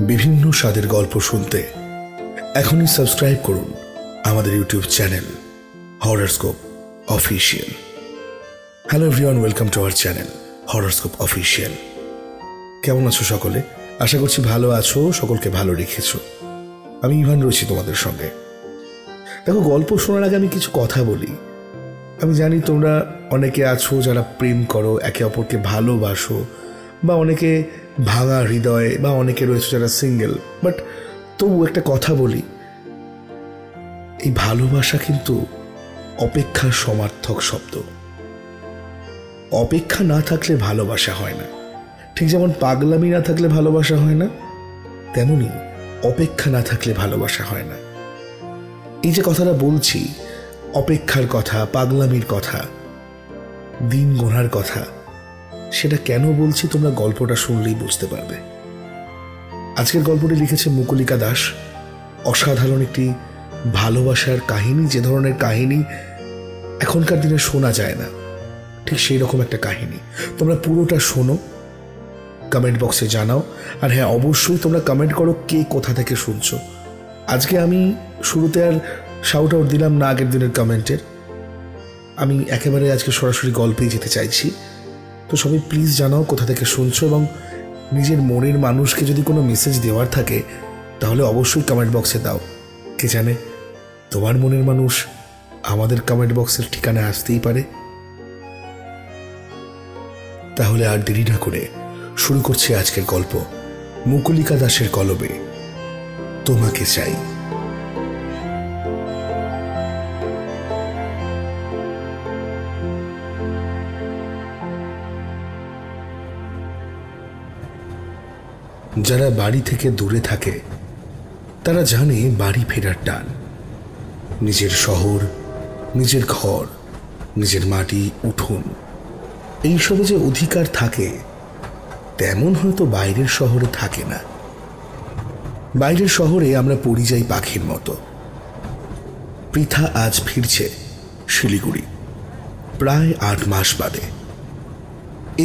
বিভিন্ন স্বাদের গল্প শুনতে এখনই সাবস্ক্রাইব করুন আমাদের YouTube channel horoscope official. Hello everyone, welcome to our channel horoscope official. কেমন আছো সকলে? আশা করছি ভালো আছো, সকলকে ভালো রেখেছো। আমি ইভান রয়েছি তোমাদের সঙ্গে। দেখো, গল্প শোনার আগে আমি কিছু কথা বলি। আমি জানি তোমরা অনেকে আছো যারা প্রেম করো, একে অপরকে ভালোবাসো, বা অনেকে ভাঙা হৃদয়, বা অনেকে রয়েছে যারা সিঙ্গেল। বাট তবু একটা কথা বলি, এই ভালোবাসা কিন্তু অপেক্ষার সমার্থক শব্দ। অপেক্ষা না থাকলে ভালোবাসা হয় না। ঠিক যেমন পাগলামি না থাকলে ভালোবাসা হয় না, তেমনি অপেক্ষা না থাকলে ভালোবাসা হয় না। এই যে কথাটা বলছি, অপেক্ষার কথা, পাগলামির কথা, দিন গোনার কথা, সেটা কেন বলছি তোমরা গল্পটা শুনলেই বুঝতে পারবে। আজকের গল্পটি লিখেছে মুকুলিকা দাস। অসাধারণ একটি ভালোবাসার কাহিনী, যে ধরনের কাহিনী এখনকার দিনে শোনা যায় না, ঠিক সেই রকম একটা কাহিনী। তোমরা পুরোটা শোনো, কমেন্ট বক্সে জানাও। আর হ্যাঁ, অবশ্যই তোমরা কমেন্ট করো কে কোথা থেকে শুনছো। আজকে আমি শুরুতে আর শাউট আউট দিলাম না আগের দিনের কমেন্টের। আমি একেবারে আজকে সরাসরি গল্পেই যেতে চাইছি। তো সবাই প্লিজ জানাও কোথা থেকে শুনছো, এবং নিজের মনের মানুষকে যদি কোনো মেসেজ দেওয়ার থাকে তাহলে অবশ্যই কমেন্ট বক্সে দাও। কে জানে, তোমার মনের মানুষ আমাদের কমেন্ট বক্সের ঠিকানায় আসতেই পারে। তাহলে আর দেরি না করে শুরু করছি আজকের গল্প, মুকুলিকা দাসের কলমে তোমাকে চাই। যারা বাড়ি থেকে দূরে থাকে তারা জানে বাড়ি ফেরার টান। নিজের শহর, নিজের ঘর, নিজের মাটি, উঠোন, এইসবে যে অধিকার থাকে তেমন হয়তো বাইরের শহরে থাকে না। বাইরের শহরে আমরা পরিযায়ী পাখির মতো। পৃথা আজ ফিরছে শিলিগুড়ি, প্রায় 8 মাস বাদে।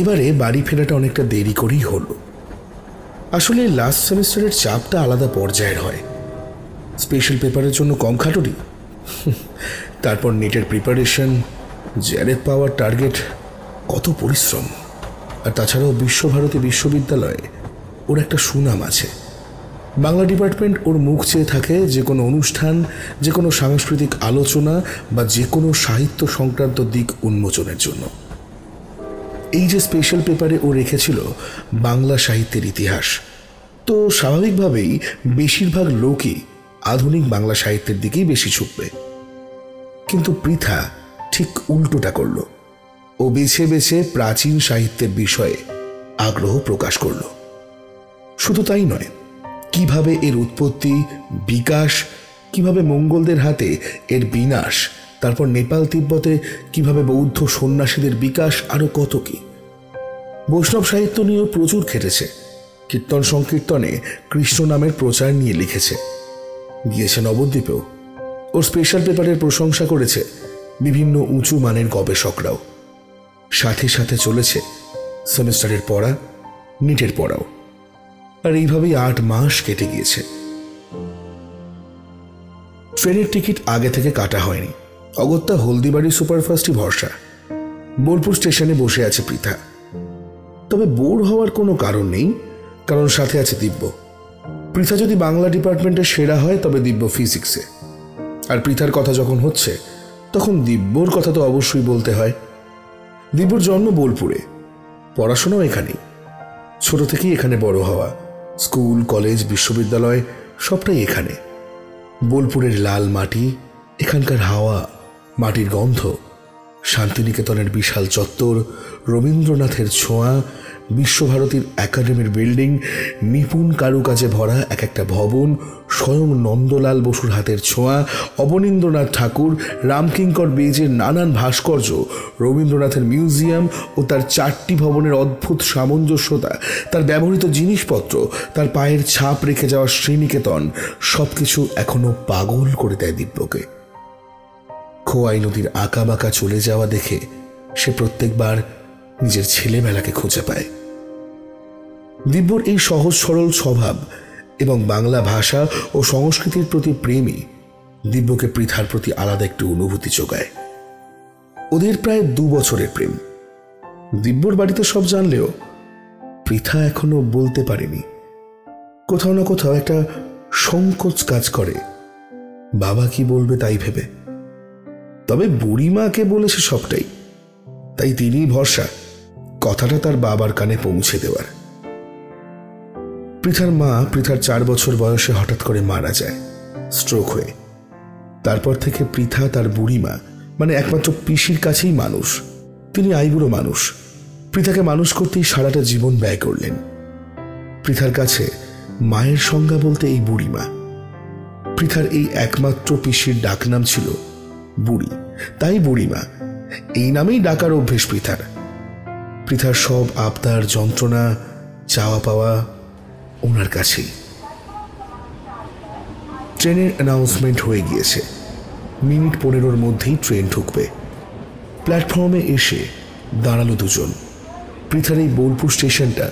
এবারে বাড়ি ফেরাটা অনেকটা দেরি করেই হলো। আসলে লাস্ট সেমিস্টারের চাপটা আলাদা পর্যায়ের হয়। স্পেশাল পেপারের জন্য কম খাটুনি, তারপর নেটের প্রিপারেশন, জ্যারেদ পাওয়ার টার্গেট, কত পরিশ্রম। আর তাছাড়াও বিশ্বভারতী বিশ্ববিদ্যালয়ে ওর একটা সুনাম আছে। বাংলা ডিপার্টমেন্ট ওর মুখ চেয়ে থাকে যে কোনো অনুষ্ঠান, যে কোনো সাংস্কৃতিক আলোচনা, বা যে কোনো সাহিত্য সংক্রান্ত দিক উন্মোচনের জন্য। এই যে স্পেশাল পেপারে ও রেখেছিল বাংলা সাহিত্যের ইতিহাস, তো স্বাভাবিকভাবেই বেশিরভাগ লোকই আধুনিক বাংলা সাহিত্যের দিকেই বেশি ঝুঁকবে। কিন্তু পৃথা ঠিক উল্টোটা করল। ও বেছে বেছে প্রাচীন সাহিত্যের বিষয়ে আগ্রহ প্রকাশ করল। শুধু তাই নয়, কিভাবে এর উৎপত্তি, বিকাশ, কিভাবে মঙ্গলদের হাতে এর বিনাশ, তারপর নেপাল তিব্বতে কিভাবে বৌদ্ধ সন্ন্যাসীদের বিকাশ, আরো কত কি। বৈষ্ণব সাহিত্য নিয়েও প্রচুর খেটেছে। কীর্তন সংকীর্তনে কৃষ্ণ নামের প্রচার নিয়ে লিখেছে। গিয়েছে নবদ্বীপেও। ওর স্পেশাল পেপারের প্রশংসা করেছে বিভিন্ন উঁচু মানের গবেষকরাও। সাথে সাথে চলেছে সেমিস্টারের পড়া, নিটের পড়াও। আর এইভাবেই 8 মাস কেটে গিয়েছে। ট্রেনের টিকিট আগে থেকে কাটা হয়নি। অগত্যা হলদিবাড়ি সুপারফাস্টই ভরসা। বোলপুর স্টেশনে বসে আছে পৃথা। তবে বোর হওয়ার কোনো কারণ নেই, কারণ সাথে আছে দিব্য। পৃথা যদি বাংলা ডিপার্টমেন্টে সেরা হয় তবে দিব্য ফিজিক্সে। আর পৃথার কথা যখন হচ্ছে তখন দিব্যর কথা তো অবশ্যই বলতে হয়। দিব্যর জন্ম বোলপুরে, পড়াশোনাও এখানেই। ছোট থেকেই এখানে বড় হওয়া। স্কুল, কলেজ, বিশ্ববিদ্যালয় সবটাই এখানে। বোলপুরের লাল মাটি, এখানকার হাওয়া, মাটির গন্ধ, শান্তিনিকেতনের বিশাল চত্বর, রবীন্দ্রনাথের ছোঁয়া, বিশ্বভারতীর একাডেমির বিল্ডিং, নিপুণ কারুকাজে ভরা এক একটা ভবন, স্বয়ং নন্দলাল বসুর হাতের ছোঁয়া, অবনীন্দ্রনাথ ঠাকুর, রামকিঙ্কর বেজের নানান ভাস্কর্য, রবীন্দ্রনাথের মিউজিয়াম ও তার 4টি ভবনের অদ্ভুত সামঞ্জস্যতা, তার ব্যবহৃত জিনিসপত্র, তার পায়ের ছাপ রেখে যাওয়া শ্রীনিকেতন, সবকিছু এখনো পাগল করে দেয় দিব্যকে। খোয়াই নদীর আঁকা বাঁকা চলে যাওয়া দেখে সে প্রত্যেকবার নিজের ছেলেবেলাকে খুঁজে পায়। দিব্যর এই সহজ সরল স্বভাব এবং বাংলা ভাষা ও সংস্কৃতির প্রতি প্রেমই দিব্যকে পৃথার প্রতি আলাদা একটি অনুভূতি যোগায়। ওদের প্রায় 2 বছরের প্রেম। দিব্যর বাড়িতে সব জানলেও পৃথা এখনো বলতে পারেনি। কোথাও না কোথাও একটা সংকোচ কাজ করে, বাবা কি বলবে তাই ভেবে। তবে বুড়িমাকে বলেছে সবটাই, তাই তিনিই ভরসা কথাটা তার বাবার কানে পৌঁছে দেওয়ার। পৃথার মা পৃথার 4 বছর বয়সে হঠাৎ করে মারা যায় স্ট্রোক হয়ে। তারপর থেকে পৃথা তার বুড়িমা মানে একমাত্র পিসির কাছেই মানুষ। তিনি আইবুড়ো মানুষ। পৃথাকে মানুষ করতেই সারাটা জীবন ব্যয় করলেন। পৃথার কাছে মায়ের সংজ্ঞা বলতে এই বুড়িমা। পৃথার এই একমাত্র পিসির ডাকনাম ছিল বুড়ি, তাই বুড়িমা এই নামেই ডাকার অভ্যেস পৃথার। পৃথার সব আবদার, যন্ত্রণা, চাওয়া পাওয়া ওনার কাছেই। ট্রেনের অ্যানাউন্সমেন্ট হয়ে গিয়েছে। মিনিট 15 মধ্যেই ট্রেন ঢুকবে। প্ল্যাটফর্মে এসে দাঁড়ালো দুজন। পৃথার এই বোলপুর স্টেশনটা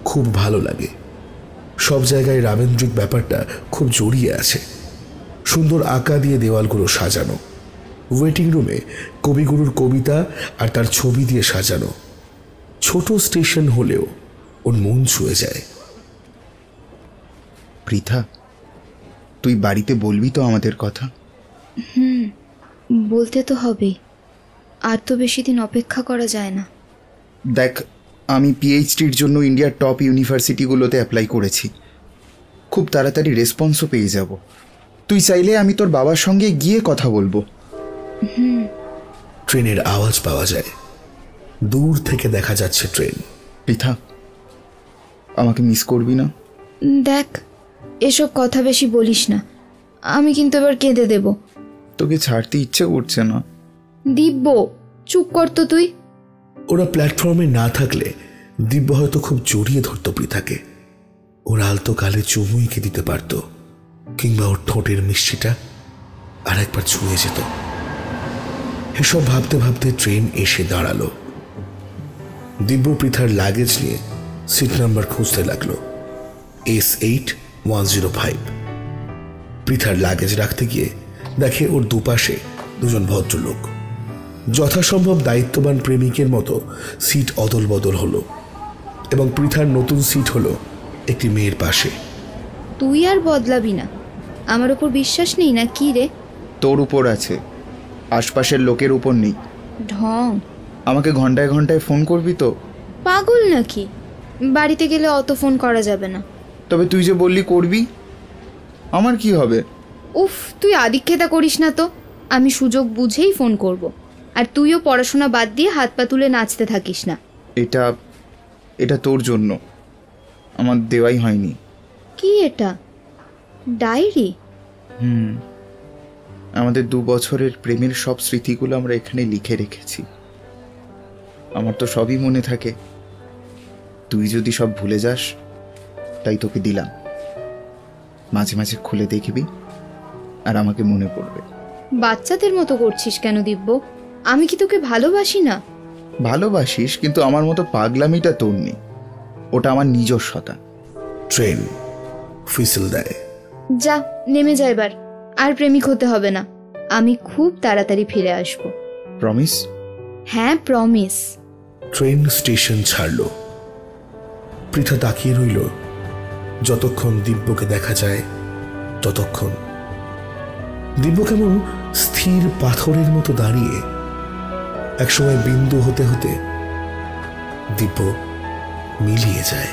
খুব ভালো লাগে। সব জায়গায় রাবেন্দ্রিক ব্যাপারটা খুব জড়িয়ে আছে। সুন্দর আঁকা দিয়ে দেওয়ালগুলো সাজানো। ওয়েটিং রুমে কবিগুরুর কবিতা আর তার ছবি দিয়ে সাজানো। ছোট স্টেশন হলেও ওর মন ছুঁয়ে যায়। পৃথা, তুই বাড়িতে বলবি তো আমাদের কথা? বলতে তো হবেই, আর তো বেশি দিন অপেক্ষা করা যায় না। দেখ, আমি পিএইচডির জন্য ইন্ডিয়ার টপ ইউনিভার্সিটিগুলোতে অ্যাপ্লাই করেছি। খুব তাড়াতাড়ি রেসপন্সও পেয়ে যাব। তুই চাইলে আমি তোর বাবার সঙ্গে গিয়ে কথা বলবো। ট্রেনের আওয়াজ পাওয়া যায়। দূর থেকে দেখা যাচ্ছে ট্রেন। পৃথা, আমাকে মিস করবি না? দেখ, এসব কথা বেশি বলিস না, আমি কিন্তু এবার কেঁদে দেব। তোকে ছাড়তে ইচ্ছে করছে না। দিব্য, চুপ কর তো তুই। ওরা প্ল্যাটফর্মে না থাকলে দিব্য হয়তো খুব জড়িয়ে ধরত পৃথাকে। ওর আলতো গালে চুমুইকে দিতে পারত, কিংবা ওর ঠোঁটের মিষ্টিটা আর একবার ছুঁয়ে যেত। এসব ভাবতে ভাবতে ট্রেন এসে দাঁড়ালো। দিব্য পৃথার লাগেজ নিয়ে সিট নাম্বার খুঁজতে লাগলো। S8105। পৃথার লাগেজ রাখতে গিয়ে দেখে ওর দুপাশে দুজন ভদ্রলোক। যথাসম্ভব দায়িত্ববান প্রেমিকের মতো সিট অদল বদল হলো এবং পৃথার নতুন সিট হলো একটি মেয়ের পাশে। তুই আর বদলাবি না? আমার উপর বিশ্বাস নেই না কি রে? তোর উপর আছে, আশপাশের লোকের উপর নেই। ঢং। আমাকে ঘন্টায় ঘন্টায় ফোন করবি তো? পাগল নাকি? বাড়িতে গেলে অত ফোন করা যাবে না। তবে তুই যে বললি করবি, আমার কি হবে? উফ, তুই আদিক্ষেতা করিস না তো। আমি সুযোগ বুঝেই ফোন করব। আর তুইও পড়াশোনা বাদ দিয়ে হাত পা তুলে নাচতে থাকিস না। এটা তোর জন্য, আমার দেওয়াই হয়নি। কি এটা? ডায়েরি? আমাদের 2 বছরের প্রেমের সব স্মৃতিগুলো আমরা এখানে লিখে রেখেছি। আমার তো সবই মনে থাকে। তুই যদি সব ভুলে যাস, তাই তোকে দিলাম। মাঝে মাঝে খুলে দেখবি আর আমাকে মনে পড়বে। বাচ্চাদের মতো করছিস কেন দিব্য? আমি কি তোকে ভালোবাসি না? ভালোবাসিস, কিন্তু আমার মতো পাগলামিটা তোর নেই। ওটা আমার নিজস্বতা। ট্রেন হুইসেল দেয়। যা, নেমে যা এবার। আর প্রেমিক হতে হবে না। আমি খুব তাড়াতাড়ি ফিরে আসব। প্রমিস? হ্যাঁ, প্রমিস। ট্রেন স্টেশন ছাড়ল। পৃথা তাকিয়ে রইল। যতক্ষণ দিব্যকে দেখা যায় ততক্ষণ। দিব্য কেমন স্থির পাথরের মতো দাঁড়িয়ে। একসময় বিন্দু হতে হতে দিব্য মিলিয়ে যায়।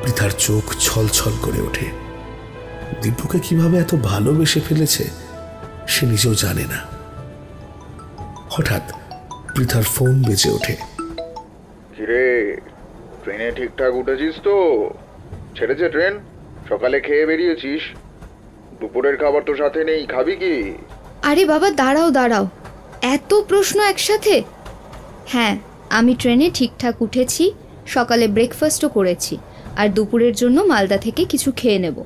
পৃথার চোখ ছলছল করে ওঠে। দিব্যকে কিভাবে এত ভালোবেসে ফেলেছে সে নিজেও জানে না। হঠাৎ পৃথার ফোন বেজে ওঠে। কিরে, ট্রেনে ঠিকঠাক উঠেছিস তো? ছেড়েছে ট্রেন? সকালে খেয়ে বেরিয়েছিস? দুপুরের খাবার তো সাথে নেই, খাবি কি? আরে বাবা, দাঁড়াও দাঁড়াও, এত প্রশ্ন একসাথে? হ্যাঁ, আমি ট্রেনে ঠিকঠাক উঠেছি, সকালে ব্রেকফাস্টও করেছি, আর দুপুরের জন্য মালদা থেকে কিছু খেয়ে নেব।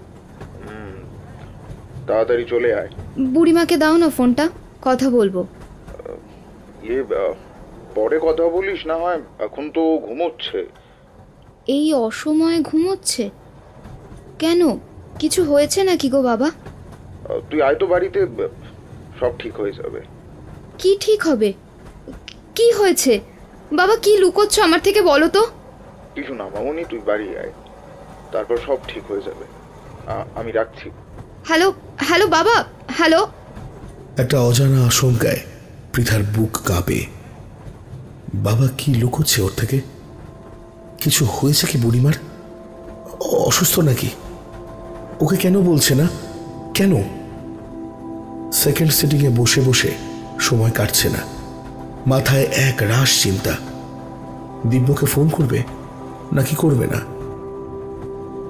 তাড়াতাড়ি চলে আয়। বুড়িমাকে দাও না ফোনটা, কথা বলবো। পরে কথা বলিস না হয়, এখন তো ঘুমোচ্ছে। এই অসময়ে ঘুমোচ্ছে? কেন, কিছু হয়েছে নাকি গো বাবা? তুই আয় তো বাড়িতে, সব ঠিক হয়ে যাবে। কি ঠিক হবে? কি হয়েছে বাবা? কি লুকোচ্ছ আমার থেকে, বলো তো। কিছু না মামুনি, তুই বাড়ি আয়, তারপর সব ঠিক হয়ে যাবে। আমি রাখছি। হ্যালো হ্যালো বাবা, হ্যালো। একটা অজানা আশঙ্কায় পৃথার বুক কাঁপে। বাবা কি লুকোচ্ছে ওর থেকে? কিছু হয়েছে কি বুড়িমার? অসুস্থ নাকি? ওকে কেন বলছে না? কেন? সেকেন্ড সিটিংয়ে বসে বসে সময় কাটছে না, মাথায় এক রাশ চিন্তা। দিব্যকে ফোন করবে নাকি করবে না?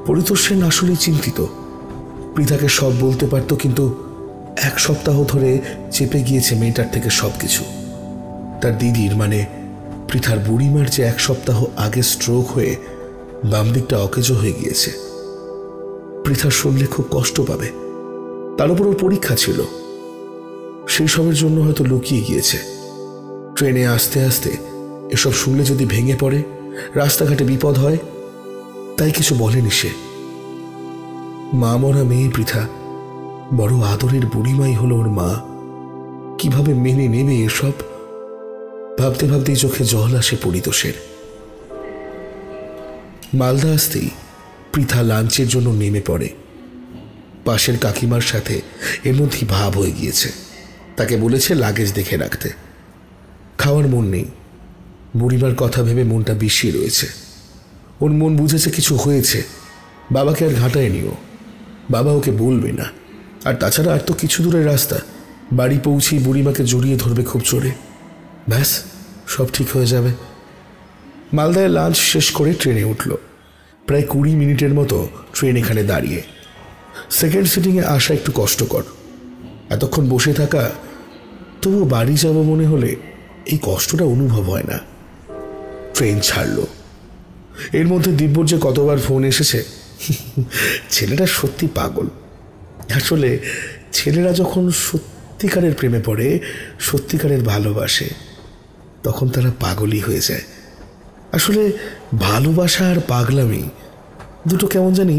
পরিতোষ সেন আসলেই চিন্তিত। পৃথাকে সব বলতে পারত, কিন্তু 1 সপ্তাহ ধরে চেপে গিয়েছে মেয়েটার থেকে সবকিছু। তার দিদির মানে পৃথার বুড়িমার যে 1 সপ্তাহ আগে স্ট্রোক হয়ে বাম দিকটা অকেজো হয়ে গিয়েছে। পৃথা শুনলে খুব কষ্ট পাবে। তার উপর ওর পরীক্ষা ছিল, সেই সবের জন্য হয়তো লুকিয়ে গিয়েছে। ট্রেনে আসতে আসতে এসব শুনলে যদি ভেঙে পড়ে, রাস্তাঘাটে বিপদ হয়, তাই কিছু বলেনি সে। মা মরা মেয়ে পৃথা, বড় আদরের বুড়িমাই হলো ওর মা। কিভাবে মেনে নেবে এসব? ভাবতে ভাবতেই চোখে জল আসে পরিতোষের। মালদা আসতেই পৃথা লাঞ্চের জন্য নেমে পড়ে। পাশের কাকিমার সাথে এর মধ্যেই ভাব হয়ে গিয়েছে। তাকে বলেছে লাগেজ দেখে রাখতে। খাওয়ার মন নেই। বুড়িমার কথা ভেবে মনটা বিষিয়ে রয়েছে। ওর মন বুঝেছে কিছু হয়েছে। বাবাকে আর ঘাঁটায় নিও, বাবা ওকে বলবে না। আর তাছাড়া আর তো কিছু দূরের রাস্তা। বাড়ি পৌঁছেই বুড়িমাকে জড়িয়ে ধরবে খুব জোরে, ব্যাস সব ঠিক হয়ে যাবে। মালদায় লাঞ্চ শেষ করে ট্রেনে উঠল। প্রায় 20 মিনিটের মতো ট্রেন এখানে দাঁড়িয়ে। সেকেন্ড সিটিংয়ে আসা একটু কষ্টকর। এতক্ষণ বসে থাকা, তবুও বাড়ি যাব মনে হলে এই কষ্টটা অনুভব হয় না। ট্রেন ছাড়ল। এর মধ্যে দিব্যর যে কতবার ফোন এসেছে। ছেলেটা সত্যি পাগল। আসলে ছেলেরা যখন সত্যিকারের প্রেমে পড়ে, সত্যিকারের ভালোবাসে, তখন তারা পাগলই হয়ে যায়। আসলে ভালোবাসা আর পাগলামি দুটো কেমন জানি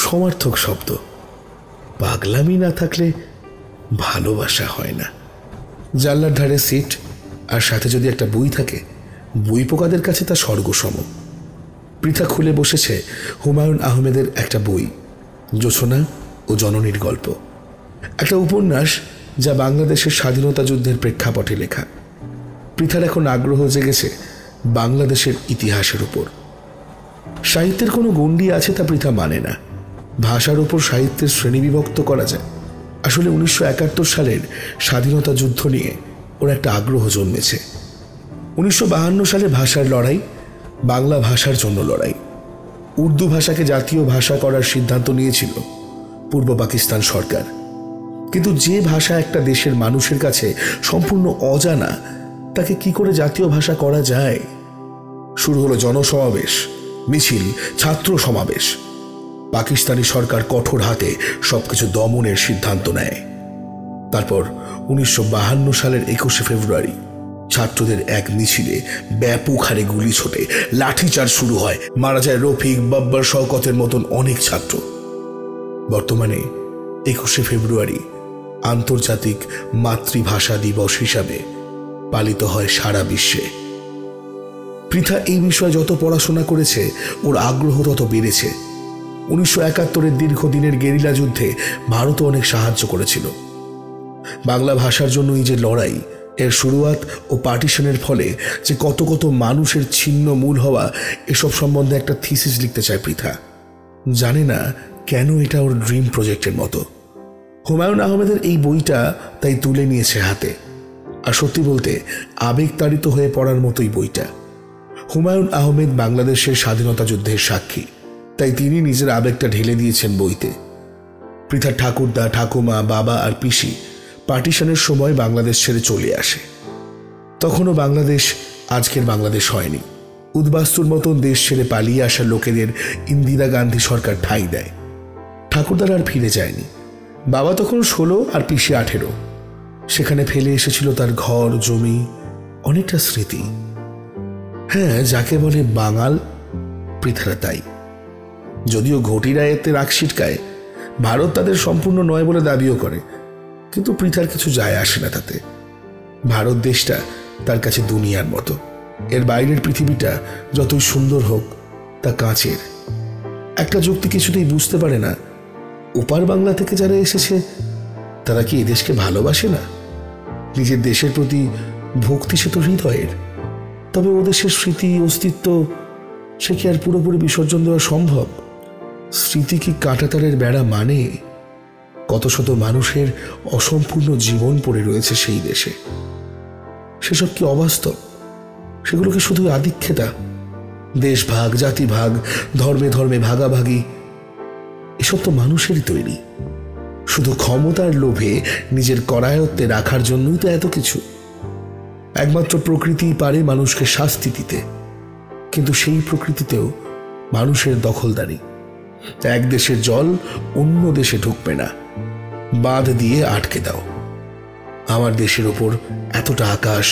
সমার্থক শব্দ। পাগলামি না থাকলে ভালোবাসা হয় না। জানলার ধারে সিট, আর সাথে যদি একটা বই থাকে, বই পোকাদের কাছে তা স্বর্গসম। পৃথা খুলে বসেছে হুমায়ুন আহমেদের একটা বই, জোছনা ও জননীর গল্প। একটা উপন্যাস যা বাংলাদেশের স্বাধীনতা যুদ্ধের প্রেক্ষাপটে লেখা। পৃথার এখন আগ্রহ জেগেছে বাংলাদেশের ইতিহাসের উপর। সাহিত্যের কোনো গণ্ডি আছে তা পৃথা মানে না। ভাষার উপর সাহিত্যের শ্রেণীবিভক্ত করা যায়। আসলে 1971 সালের স্বাধীনতা যুদ্ধ নিয়ে ওর একটা আগ্রহ জন্মেছে। 1952 সালে ভাষার লড়াই, বাংলা ভাষার জন্য লড়াই। উর্দু ভাষাকে জাতীয় ভাষা করার সিদ্ধান্ত নিয়েছিল পূর্ব পাকিস্তান সরকার। কিন্তু যে ভাষা একটা দেশের মানুষের কাছে সম্পূর্ণ অজানা, তাকে কি করে জাতীয় ভাষা করা যায়? শুরু হলো জনসমাবেশ, মিছিল, ছাত্র সমাবেশ। পাকিস্তানি সরকার কঠোর হাতে সবকিছু দমনের সিদ্ধান্ত নেয়। তারপর 1952 সালের 21শে ফেব্রুয়ারি ছাত্রদের এক মিছিলে ব্যাপক হারে গুলি ছোটে, লাঠিচার্জ শুরু হয়। মারা যায় রফিক, বাব্বার, শওকতের মতন অনেক ছাত্র। বর্তমানে 21শে ফেব্রুয়ারি আন্তর্জাতিক মাতৃভাষা দিবস হিসাবে পালিত হয় সারা বিশ্বে। পৃথা এই বিষয়ে যত পড়াশোনা করেছে, ওর আগ্রহ তত বেড়েছে। 1971-এর দীর্ঘদিনের গেরিলা যুদ্ধে ভারতও অনেক সাহায্য করেছিল। বাংলা ভাষার জন্য এই যে লড়াই, এর শুরুয়াত ও পার্টিশনের ফলে যে কত কত মানুষের ছিন্ন মূল হওয়া, এসব সম্বন্ধে একটা থিসিস লিখতে চায় পৃথা। জানে না কেন এটা ওর ড্রিম প্রজেক্টের মতো। হুমায়ুন আহমেদের এই বইটা তাই তুলে নিয়েছে হাতে। আর সত্যি বলতে আবেগতাড়িত হয়ে পড়ার মতোই বইটা। হুমায়ুন আহমেদ বাংলাদেশের স্বাধীনতা যুদ্ধের সাক্ষী, তাই তিনি নিজের আবেগটা ঢেলে দিয়েছেন বইতে। পৃথার ঠাকুরদা, ঠাকুমা, বাবা আর পিসি পার্টিশনের সময় বাংলাদেশ ছেড়ে চলে আসে। তখনও বাংলাদেশ আজকের বাংলাদেশ হয়নি। উদ্বাস্তুর মতন দেশ ছেড়ে পালিয়ে আসা লোকেদের ইন্দিরা গান্ধী সরকার ঠাঁই দেয়। ঠাকুরদার আর ফিরে যায়নি। বাবা তখন 16 আর পিসি 18। সেখানে ফেলে এসেছিল তার ঘর, জমি, অনেকটা স্মৃতি। হ্যাঁ, যাকে বলে বাঙাল, পৃথারা তাই। যদিও ঘটিরা এতে রাগ ছিটকায়, ভারত তাদের সম্পূর্ণ নয় বলে দাবিও করে, কিন্তু পৃথার কিছু যায় আসে না তাতে। ভারত দেশটা তার কাছে দুনিয়ার মতো। এর বাইরের পৃথিবীটা যতই সুন্দর হোক তা কাঁচের। একটা যুক্তি কিছুতেই বুঝতে পারে না, ওপার বাংলা থেকে যারা এসেছে তারা কি এদেশকে ভালোবাসে না? নিজের দেশের প্রতি ভক্তি সে তো হৃদয়ের, তবে ও দেশের স্মৃতি অস্তিত্ব সে কি আর পুরোপুরি বিসর্জন দেওয়া সম্ভব? স্মৃতি কি কাঁটাতারের বেড়া মানে? কত শত মানুষের অসম্পূর্ণ জীবন পড়ে রয়েছে সেই দেশে। সেসব কি অবাস্তব? সেগুলো কি শুধু আদিক্ষেতা? দেশ ভাগ, জাতি ভাগ, ধর্মে ধর্মে ভাগাভাগি, এসব তো মানুষেরই তৈরি। শুধু ক্ষমতার লোভে নিজের করায়ত্তে রাখার জন্যই তো এত কিছু। একমাত্র প্রকৃতি পারে মানুষকে শাস্তি দিতে, কিন্তু সেই প্রকৃতিতেও মানুষের দখলদারি। এক দেশের জল অন্য দেশে ঢুকবে না, বাঁধ দিয়ে আটকে দাও। আমার দেশের ওপর এতটা আকাশ,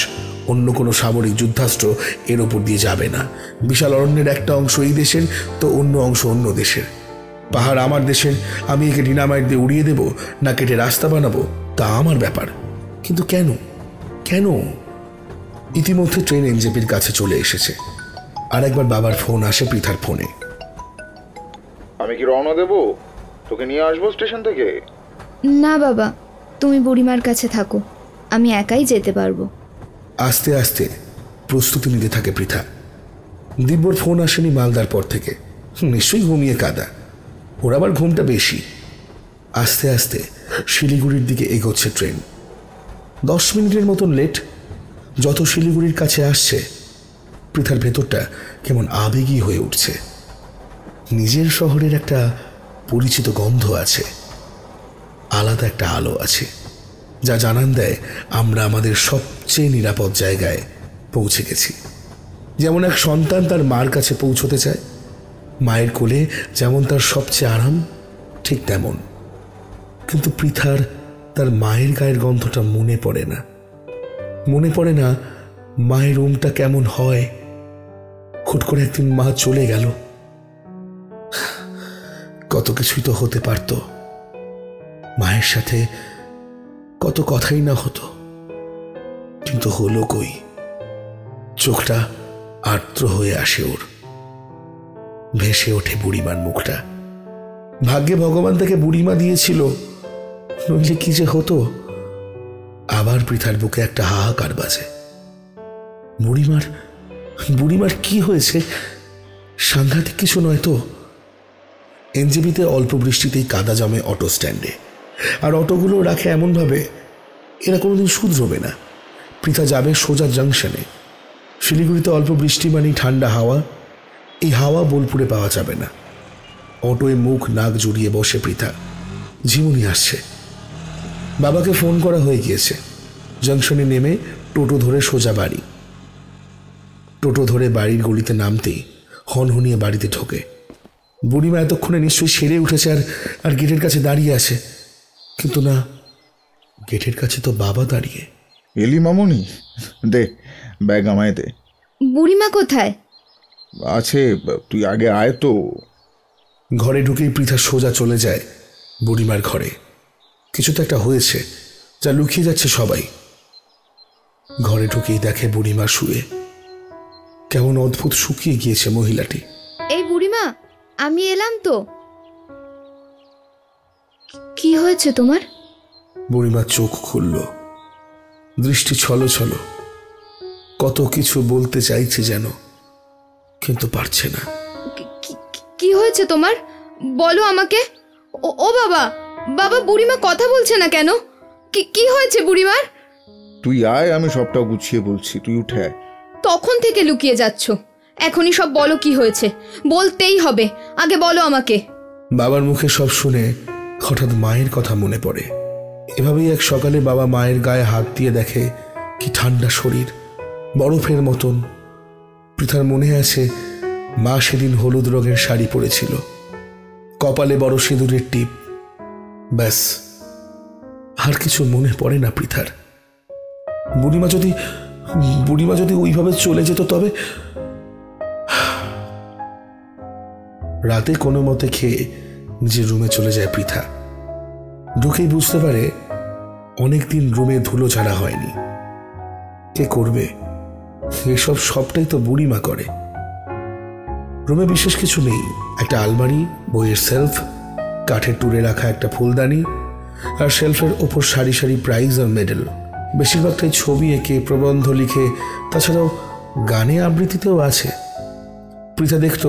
অন্য কোনো সামরিক যুদ্ধাস্ত্র এর ওপর দিয়ে যাবে না। বিশাল অরণ্যের একটা অংশ এই দেশের, তো অন্য অংশ অন্য দেশের। পাহাড় আমার দেশের, আমি একে ডিনামাইট দিয়ে উড়িয়ে দেব না কেটে রাস্তা বানাবো তা আমার ব্যাপার। কিন্তু কেন কেন? ইতিমধ্যে ট্রেন এনজেপির কাছে চলে এসেছে। আর একবার বাবার ফোন আসে পৃথার ফোনে। আমি কি রওনা দেবো? তোকে নিয়ে আসবো স্টেশন থেকে? না বাবা, তুমি বুড়িমার কাছে থাকো, আমি একাই যেতে পারবো। আস্তে আস্তে প্রস্তুতি নিতে থাকে পৃথা। দিব্যর ফোন আসেনি মালদার পর থেকে, নিশ্চয়ই ঘুমিয়ে কাদা। ওর আবার ঘুমটা বেশি। আস্তে আস্তে শিলিগুড়ির দিকে এগোচ্ছে ট্রেন। 10 মিনিটের মতন লেট। যত শিলিগুড়ির কাছে আসছে পৃথার ভেতরটা কেমন আবেগী হয়ে উঠছে। নিজের শহরের একটা পরিচিত গন্ধ আছে, আলাদা একটা আলো আছে, যা জানান দেয় আমরা আমাদের সবচেয়ে নিরাপদ জায়গায় পৌঁছে গেছি। যেমন এক সন্তান তার মার কাছে পৌঁছতে চায়, মায়ের কোলে যেমন তার সবচেয়ে আরাম, ঠিক তেমন। কিন্তু পৃথার তার মায়ের গায়ের গন্ধটা মনে পড়ে না। মনে পড়ে না মায়ের রুমটা কেমন হয়। হুট করে একদিন মা চলে গেল। কত কিছুই তো হতে পারত। মায়ের সাথে কত কথাই না হতো, কিন্তু হলো কই? চোখটা আর্দ্র হয়ে আসে ওর। ভেসে ওঠে বুড়িমার মুখটা। ভাগ্যে ভগবান তাকে বুড়িমা দিয়েছিল, নইলে কি যে হতো। আবার পৃথার বুকে একটা হাহাকার বাজে। বুড়িমার কি হয়েছে? সাংঘাতিক কিছু নয় তো? এনজেপিতে অল্প বৃষ্টিতেই কাদা জমে অটো স্ট্যান্ডে, আর অটোগুলো রাখে এমনভাবে এরা কোনোদিন শুধরবে না। পৃথা যাবে সোজা জাংশনে। শিলিগুড়িতে অল্প বৃষ্টি মানেই ঠান্ডা হাওয়া, এই হাওয়া বোলপুরে পাওয়া যাবে না। অটোয় মুখ নাক জড়িয়ে বসে পৃথা। ঝিমুনি আসছে। বাবাকে ফোন করা হয়ে গিয়েছে। জাংশনে নেমে টোটো ধরে সোজা বাড়ি। টোটো ধরে বাড়ির গলিতে নামতেই হনহনিয়ে বাড়িতে ঢোকে। বুড়িমা এতক্ষণে নিশ্চয়ই সেরে উঠেছে আর গেটের কাছে দাঁড়িয়ে আছে। কিন্তু না, গেটের কাছে তো বাবা দাঁড়িয়ে। এলি মামনি, দে ব্যাগ আমায় দে। বুড়িমা কোথায়? আছে, তুই আগে আয় তো। ঘরে ঢুকেই পৃথা সোজা চলে যায় বুড়িমার ঘরে। কিছু তো একটা হয়েছে যা লুকিয়ে যাচ্ছে সবাই। ঘরে ঢুকেই দেখে বুড়িমা শুয়ে। কেমন অদ্ভুত শুকিয়ে গিয়েছে মহিলাটি। এই বুড়িমা, আমি এলাম তো। কি হয়েছে তোমার? বুড়িমা চোখ খুলল, দৃষ্টি ছলো ছলো। কত কিছু বলতে চাইছে যেন, কিন্তু পারছে না। কি হয়েছে তোমার? বলো আমাকে। ও বাবা, বাবা, বুড়িমা কথা বলছে না কেন? কি হয়েছে বুড়িমার? তুই আয়, আমি সবটা গুছিয়ে বলছি, তুই উঠে আয়। তখন থেকে লুকিয়ে যাচ্ছ, এখনই সব বলো। কি হয়েছে বলতেই হবে, আগে বলো আমাকে। বাবার মুখে সব শুনে হঠাৎ মায়ের কথা মনে পড়ে। এভাবেই এক সকালে বাবা মায়ের গায়ে হাত দিয়ে দেখে কি ঠান্ডা শরীর, বরফের মতন। পৃথার মনে আছে মা সেদিন হলুদ রঙের শাড়ি পরেছিল, কপালে বড় সিঁদুরের টিপ। ব্যাস, আর কিছু মনে পড়ে না পৃথার। বুড়িমা যদি ওইভাবে চলে যেত তবে। রাতে কোনো মতে খেয়ে নিজের রুমে চলে যায় পৃথা। ঢুকেই বুঝতে পারে অনেকদিন রুমে ধুলো ঝাড়া হয়নি। কে করবে এসব? সবটাই তো বুড়িমা করে। রুমে বিশেষ কিছু নেই, একটা আলমারি, বইয়ের সেলফ, কাঠের টুরে রাখা একটা ফুলদানি, আর শেলফের ওপর সারি সারি প্রাইজ আর মেডেল। বেশিরভাগটাই ছবি এঁকে, প্রবন্ধ লিখে, তাছাড়াও গানে আবৃত্তিতেও আছে। পৃথা দেখত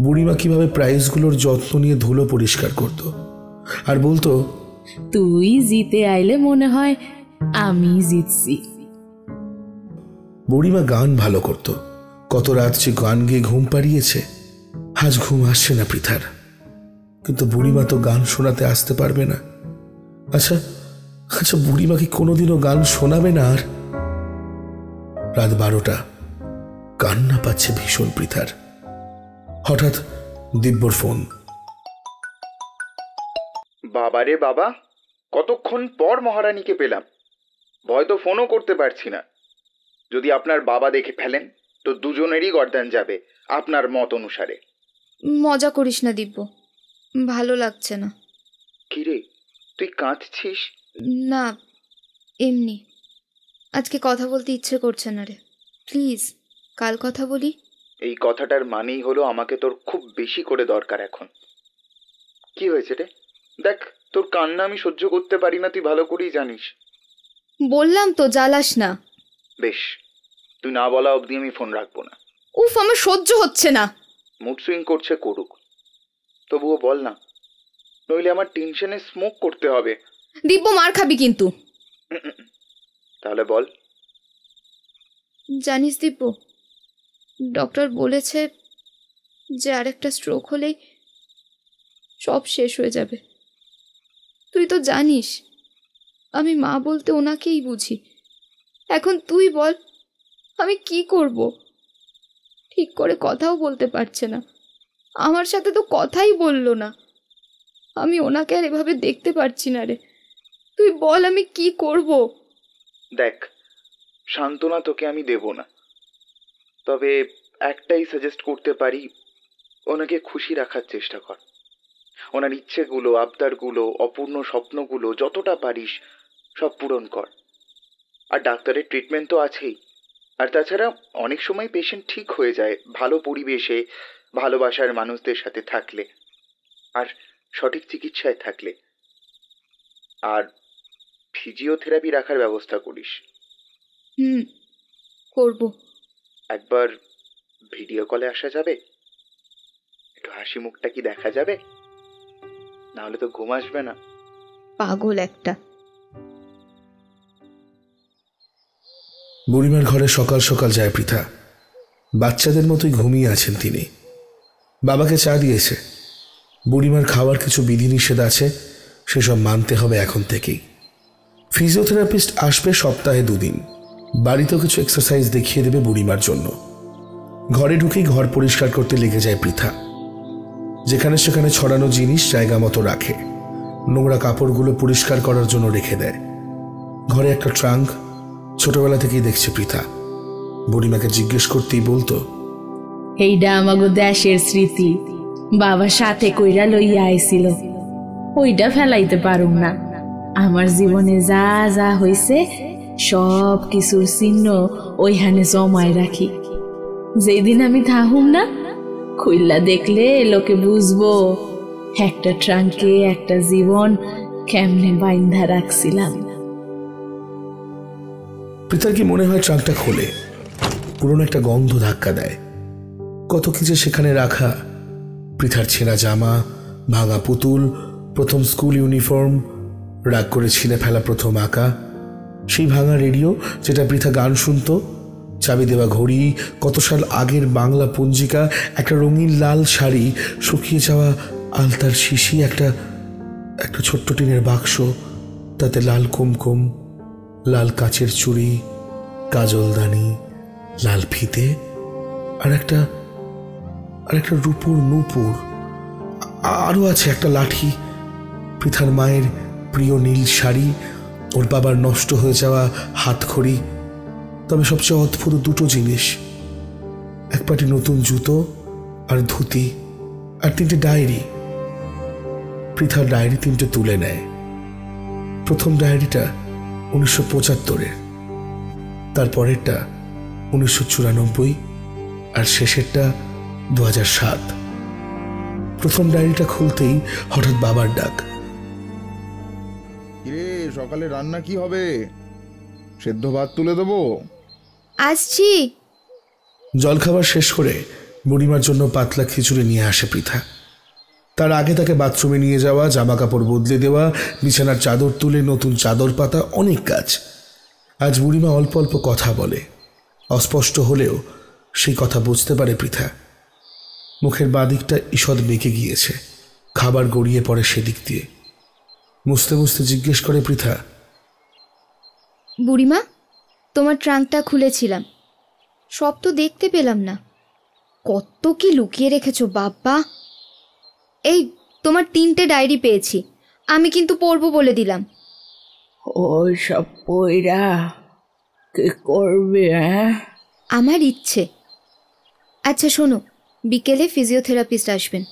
বুড়িমা কিভাবে প্রাইজগুলোর যত্ন নিয়ে ধুলো পরিষ্কার করত, আর বলতো, তুই জিতে আইলে মনে হয় আমি জিতছি। বুড়িমা গান ভালো করত, কত রাত যে গান গেয়ে ঘুম পাড়িয়েছে। আজ ঘুম আসছে না পৃথার, কিন্তু বুড়িমা তো গান শোনাতে আসতে পারবে না। আচ্ছা আচ্ছা, বুড়িমা কি কোনোদিনও গান শোনাবে না? আর রাত 12টা, কান্না পাচ্ছে ভীষণ পৃথার। হঠাৎ দিব্যর ফোন। বাবারে বাবা, কতক্ষণ পর মহারানীকে পেলাম। ভয় তো ফোনও করতে পারছি না। যদি আপনার বাবা দেখে ফেলেন তো দুজনেরই গর্দান যাবে আপনার মত অনুসারে। মজা করিস না দিব্য, ভালো লাগছে না। কিরে, তুই কাঁদছিস? না, এমনি। আজকে কথা বলতে ইচ্ছে করছে না রে। প্লিজ কাল কথা বলি। এই কথাটার মানেই হলো আমাকে তোর খুব বেশি করে দরকার এখন। কি হয়েছে রে? দেখ, তোর কান্না আমি সহ্য করতে পারি না, তুই ভালো করেই জানিস। বললাম তো, জ্বালাস না। বেশ, তুই না বলা অবধি আমি ফোন রাখবো না। উফ, আমার সহ্য হচ্ছে না। মুড সুইং করছে করুক, তবুও বল না, নইলে আমার টেনশনে স্মোক করতে হবে। দিব্য, মার খাবি কিন্তু। তাহলে বল। জানিস দিব্য, ডক্টর বলেছে যে আরেকটা স্ট্রোক হলেই সব শেষ হয়ে যাবে। তুই তো জানিস আমি মা বলতে ওনাকেই বুঝি। এখন তুই বল, আমি কি করব? ঠিক করে কথাও বলতে পারছে না, আমার সাথে তো কথাই বললো না। আমি ওনাকে আর এভাবে দেখতে পারছি না রে। তুই বল, আমি কি করব? দেখ, সান্ত্বনা তোকে আমি দেব না, তবে একটাই সাজেস্ট করতে পারি, ওনাকে খুশি রাখার চেষ্টা কর। ওনার ইচ্ছেগুলো, আবদারগুলো, অপূর্ণ স্বপ্নগুলো যতটা পারিস সব পূরণ কর। আর ডাক্তারের ট্রিটমেন্ট তো আছেই। আর তাছাড়া অনেক সময় পেশেন্ট ঠিক হয়ে যায় ভালো পরিবেশে, ভালোবাসার মানুষদের সাথে থাকলে, আর সঠিক চিকিৎসায় থাকলে। আর ফিজিওথেরাপি রাখার ব্যবস্থা করিস। করব। একবার ভিডিও কলে আসা যাবে? একটু হাসি মুখটা কি দেখা যাবে? না হলে তো ঘুম আসবে না। পাগল একটা। বুড়িমার ঘরে সকাল সকাল যায় পৃথা। বাচ্চাদের মতোই ঘুমিয়ে আছেন তিনি। বাবাকে চা দিয়েছে। বুড়িমার খাওয়ার কিছু বিধিনিষেধ আছে, সেসব মানতে হবে এখন থেকেই। ফিজিওথেরাপিস্ট আসবে সপ্তাহে 2 দিন। বাড়িতেও কিছু এক্সারসাইজ দেখিয়ে দেবে বুড়িমার জন্য। ঘরে ঢুকেই ঘর পরিষ্কার করতে লেগে যায় পৃথা। যেখানে সেখানে ছড়ানো জিনিস জায়গা মতো রাখে, নোংরা কাপড়গুলো পরিষ্কার করার জন্য রেখে দেয়। ঘরে একটা ট্রাঙ্ক, ছোটবেলা থেকেই দেখছে পৃথা। বুড়িমাকে জিজ্ঞেস করতেই বলতো, এইটা আমাগো দেশের স্মৃতি, বাবা সাথে কইরা লইয়া আইছিল, ওইটা ফেলাইতে পারুম না। আমার জীবনে যা যা হইছে সব কিছুর চিহ্ন ওইখানে জমায় রাখি। যেদিন আমি থাহুম না, খুইল্লা দেখলে লোকে বুঝবো একটা ট্রাঙ্কে একটা জীবন কেমনে বাইন্ধা রাখছিলাম। পৃথার কি মনে হয় ট্রাঙ্কটা খোলে, পুরনো একটা গন্ধ ধাক্কা দেয়। কত কিছু সেখানে রাখা, পৃথার ছেঁড়া জামা, ভাঙা পুতুল, প্রথম স্কুল ইউনিফর্ম, রাগ করে ছিঁড়ে ফেলা প্রথম আঁকা, সেই ভাঙা রেডিও যেটা পৃথা গান শুনত, চাবি দেওয়া ঘড়ি, কত সাল আগের বাংলা পঞ্জিকা, একটা রঙিন লাল শাড়ি, শুকিয়ে যাওয়া আলতার শিশি, একটা ছোট্ট টিনের বাক্স, তাতে লাল কুমকুম, লাল কাচের চুড়ি, কাজলদানি, লাল ফিতে, আর একটা রূপোর নূপুর। আরও আছে একটা লাঠি, পৃথার মায়ের প্রিয় নীল শাড়ি, ওর বাবার নষ্ট হয়ে যাওয়া হাতখড়ি। তবে সবচেয়ে অদ্ভুত 2টো জিনিস, এক পাটি নতুন জুতো আর ধুতি। আর 3টে ডায়েরি। পৃথার ডায়েরি 3টে তুলে নেয়। প্রথম ডায়েরিটা 1975-এর, তারপরেরটা 1994, আর শেষেরটা 2007। প্রথম ডায়েরিটা খুলতেই হঠাৎ বাবার ডাক। কিরে, সকালে রান্না কি হবে? সেদ্ধ ভাত তুলে দেবো? আসছি। জলখাবার শেষ করে বুড়িমার জন্য পাতলা খিচুড়ি নিয়ে আসে পৃথা। তার আগে তাকে বাথরুমে নিয়ে যাওয়া, জামা কাপড় বদলে দেওয়া, বিছানার চাদর তুলে নতুন চাদর পাতা, অনেক কাজ। আজ বুড়িমা অল্প অল্প কথা বলে, অস্পষ্ট হলেও সেই কথা বুঝতে পারে পৃথা। মুখের বাঁদিকটা ঈষৎ বেঁকে গিয়েছে, খাবার গড়িয়ে পড়ে সেদিক দিয়ে। মুছতে মুছতে জিজ্ঞেস করে পৃথা, বুড়িমা, তোমার ট্রাঙ্কটা খুলেছিলাম, সব তো দেখতে পেলাম না। কত কি লুকিয়ে রেখেছো বাবা। এই তোমার 3টে ডায়েরি পেয়েছি, আমি কিন্তু পড়বো বলে দিলাম। ওই সব পইরা কি করবে? আমার ইচ্ছে। আচ্ছা শোনো, বিকেলে ফিজিওথেরাপিস্ট আসবেন,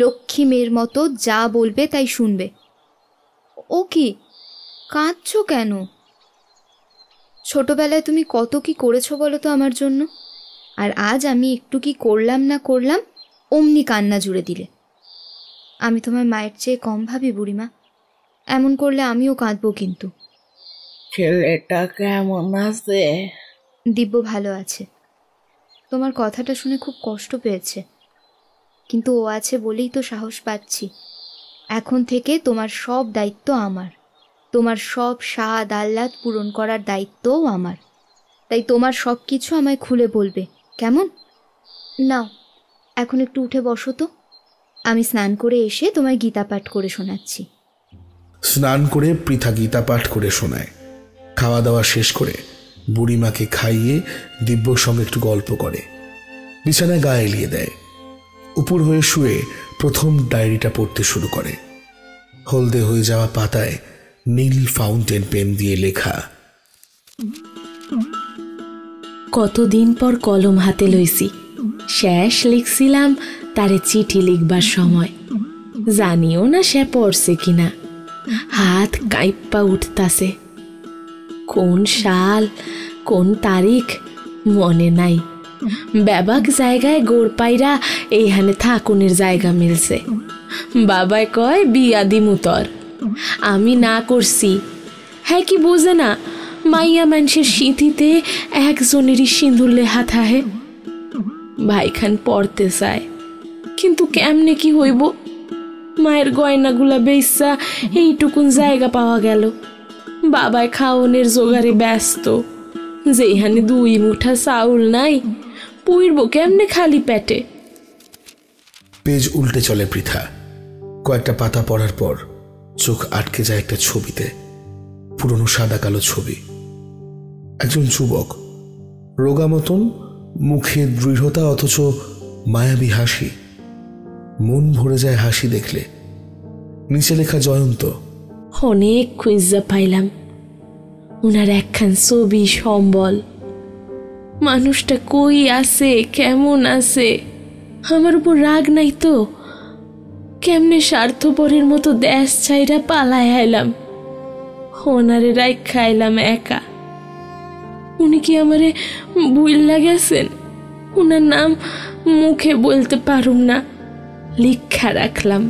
লক্ষ্মী মেয়ের মতো যা বলবে তাই শুনবে। ও কি কাঁদছো কেন? ছোটবেলায় তুমি কত কি করেছো বলো তো আমার জন্য, আর আজ আমি একটু কি করলাম না করলাম অমনি কান্না জুড়ে দিলে। আমি তোমার মায়ের চেয়ে কম ভাবি বুড়িমা, এমন করলে আমিও কাঁদবো কিন্তু। ছেলেটা কেমন আছে? দিব্য ভালো আছে। তোমার কথাটা শুনে খুব কষ্ট পেয়েছে, কিন্তু ও আছে বলেই তো সাহস পাচ্ছি। এখন থেকে তোমার সব দায়িত্ব আমার, তোমার সব স্বাদ আহ্লাদ পূরণ করার দায়িত্বও আমার। তাই তোমার সব কিছু আমায় খুলে বলবে, কেমন? নাও এখন একটু উঠে বসো তো, আমি স্নান করে এসে তোমায় গীতা পাঠ করে শোনাচ্ছি। স্নান করে পৃথা গীতা পাঠ করে শোনায়। খাওয়া দাওয়া শেষ করে বুড়িমাকে খাইয়ে দিব্যর সঙ্গে একটু গল্প করে, বিছানায় গা এলিয়ে দেয়। উপর হয়ে শুয়ে প্রথম ডায়েরিটা পড়তে শুরু করে। হলদে হয়ে যাওয়া পাতায় নীল ফাউন্টেন পেন দিয়ে লেখা, কতদিন পর কলম হাতে লইছি, শেষ লিখছিলাম তারে চিঠি লিখবার সময়। জানিও না সে পড়ছে কিনা, হাত কাঁপা উঠতাছে। কোন সাল কোন তারিখ মনে নাই, ব্যাবাক জায়গায় গোড় পাইরা এইখানে থাকুনের জায়গা মিলছে। বাবাই কয় বিয়া দিমু তর, আমি না করছি। হ্যাঁ কি বোঝে না, মাইয়া মানুষের সিঁথিতে একজনেরই সিঁদুর লেহা থাহে। ভাইখান পড়তে চায়, কিন্তু কেমনে কি হইব? মায়ের গয়নাগুলা বেচা এইটুকুন জায়গা পাওয়া গেল। বাবায় খাওনের জোগাড়ে ব্যস্ত, যেইখানে 2 মুঠা চাউল নাই, পুইরব কেমনে খালি পেটে? পেজ উল্টে চলে পৃথা। কয়েকটা পাতা পড়ার পর চোখ আটকে যায় একটা ছবিতে, পুরনো সাদা কালো ছবি। একজন যুবক, রোগা মতন, মুখে দৃঢ়তা অথচ মায়াবী হাসি। মন ভরে যায় হাসি দেখলে। নিচে লেখা জয়ন্ত। অনেক খুঁজা পাইলাম উনার একখান ছবি সম্বল। মানুষটা কই আছে, কেমন আছে? আমার উপর রাগ নাই তো? কেমনে স্বার্থপরের মতো দেশ ছাইরা পালায় আইলাম, ওনারে রাইখ খাইলাম একা। উনি কি আমারে বুইল্লা গেছেন? উনার নাম মুখে বলতে পারুম না, লিখা রাখলাম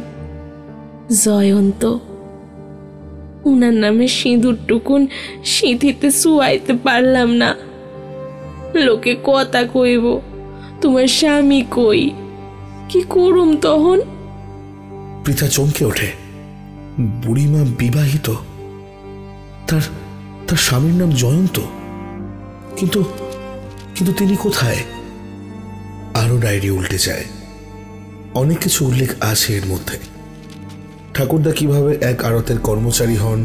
জয়ন্ত। উনার নামে সিঁদুর টুকুন সিঁথিতে শুয়াইতে পারলাম না। লোকে কথা কইব তোমার স্বামী কই, কি করুম তখন? পৃথা চমকে ওঠে। বুড়িমা বিবাহিত, তার স্বামীর নাম জয়ন্ত, কিন্তু কিন্তু তিনি কোথায়? আরো ডায়েরি উল্টে যায়। অনেক কিছু উল্লেখ আছে এর মধ্যে। ঠাকুরদা কিভাবে এক আড়তের কর্মচারী হন,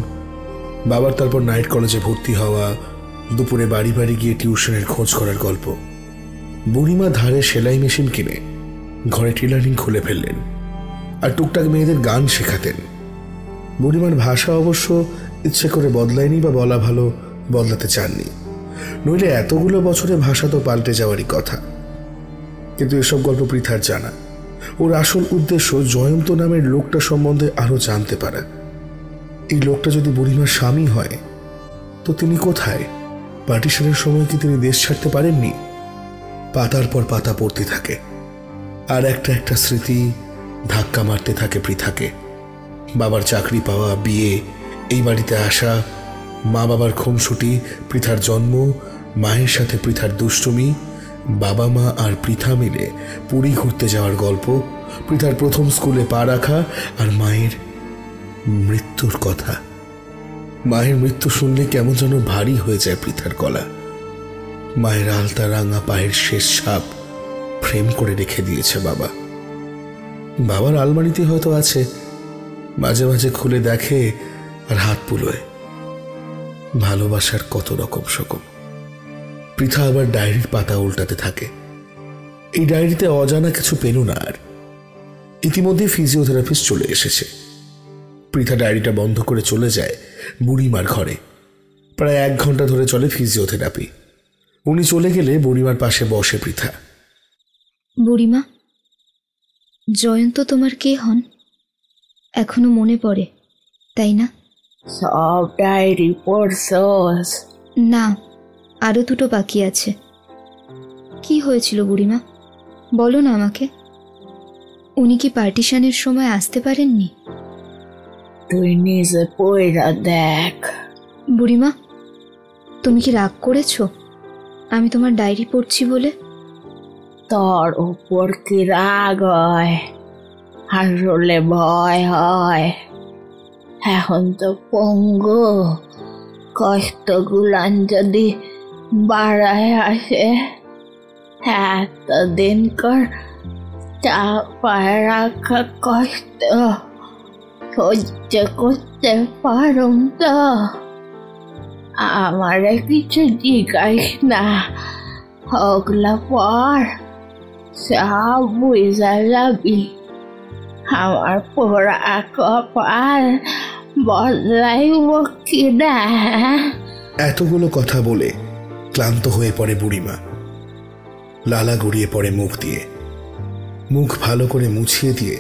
বাবার তারপর নাইট কলেজে ভর্তি হওয়া, দুপুরে বাড়ি বাড়ি গিয়ে টিউশনের খোঁজ করার গল্প। বুড়িমা ধারে সেলাই মেশিন কিনে ঘরে টেলারিং খুলে ফেললেন, আর টুকটাক মেয়েদের গান শেখাতেন। বুড়িমার ভাষা অবশ্য ইচ্ছে করে বদলায়নি, বা বলা ভালো বদলাতে চাননি, নইলে এতগুলো বছরে ভাষা তো পাল্টে যাওয়ারই কথা। কিন্তু এসব গল্প পৃথার জানা। ওর আসল উদ্দেশ্য জয়ন্ত নামের লোকটা সম্বন্ধে আরো জানতে পারা। এই লোকটা যদি বুড়িমার স্বামী হয় তো তিনি কোথায়? পার্টিশনের সময় কি তিনি দেশ ছাড়তে পারেননি? পাতার পর পাতা পড়তে থাকে, আর একটা একটা স্মৃতি ধাক্কা মারতে থাকে পৃথাকে। বাবার চাকরি পাওয়া, বিয়ে, এই বাড়িতে আসা, মা বাবার খুনসুটি, পৃথার জন্ম, মায়ের সাথে পৃথার দুষ্টুমি, বাবা মা আর পৃথা মিলে পুরী ঘুরতে যাওয়ার গল্প, পৃথার প্রথম স্কুলে পা রাখা, আর মায়ের মৃত্যুর কথা। মায়ের মৃত্যু শুনলে কেমন যেন ভারী হয়ে যায় পৃথার গলা। মায়ের আলতা রাঙা পায়ের শেষ ছাপ ফ্রেম করে রেখে দিয়েছে বাবা। বাবার আলমারিতে হয়তো আছে, মাঝে মাঝে খুলে দেখে আর হাত বুলোয়। ভালোবাসার কত রকম সকম। পৃথা আবার ডায়েরির পাতা উল্টাতে থাকে। এই ডায়েরিতে অজানা কিছু পেল না আর। ইতিমধ্যে ফিজিওথেরাপিস্ট চলে এসেছে। পৃথা ডায়েরিটা বন্ধ করে চলে যায় বুড়িমার ঘরে। প্রায় 1 ঘন্টা ধরে চলে ফিজিওথেরাপি। উনি চলে গেলে বুড়িমার পাশে বসে পৃথা। বুড়িমা, জয়ন্ত তোমার কে হন? এখনো মনে পড়ে, তাই না? সব ডায়েরি পড়ছস? না, আরো 2টো বাকি আছে। কি হয়েছিল বুড়িমা, বলো না আমাকে। উনি কি পার্টিশনের সময় আসতে পারেননি? তুই নিজে পড়া দেখ। বুড়িমা, তুমি কি রাগ করেছো আমি তোমার ডায়েরি পড়ছি বলে? তোর উপর কি রাগ হয়? আসলে ভয় হয়। এখন তো পঙ্গু, কষ্টগুলান যদি বাড়ায় আসে, এতদিন কর চাপায় রাখা কষ্ট সহ্য করতে পারুম তো? আমারে কিছু জিজ্ঞাস না, ওগুলা পর সব বুঝা যাবি। আমার পোড়া কপাল বদলাইব কি না? এতগুলো কথা বলে ক্লান্ত হয়ে পড়ে বুড়িমা। লালা গড়িয়ে পড়ে মুখ দিয়ে। মুখ ভালো করে মুছিয়ে দিয়ে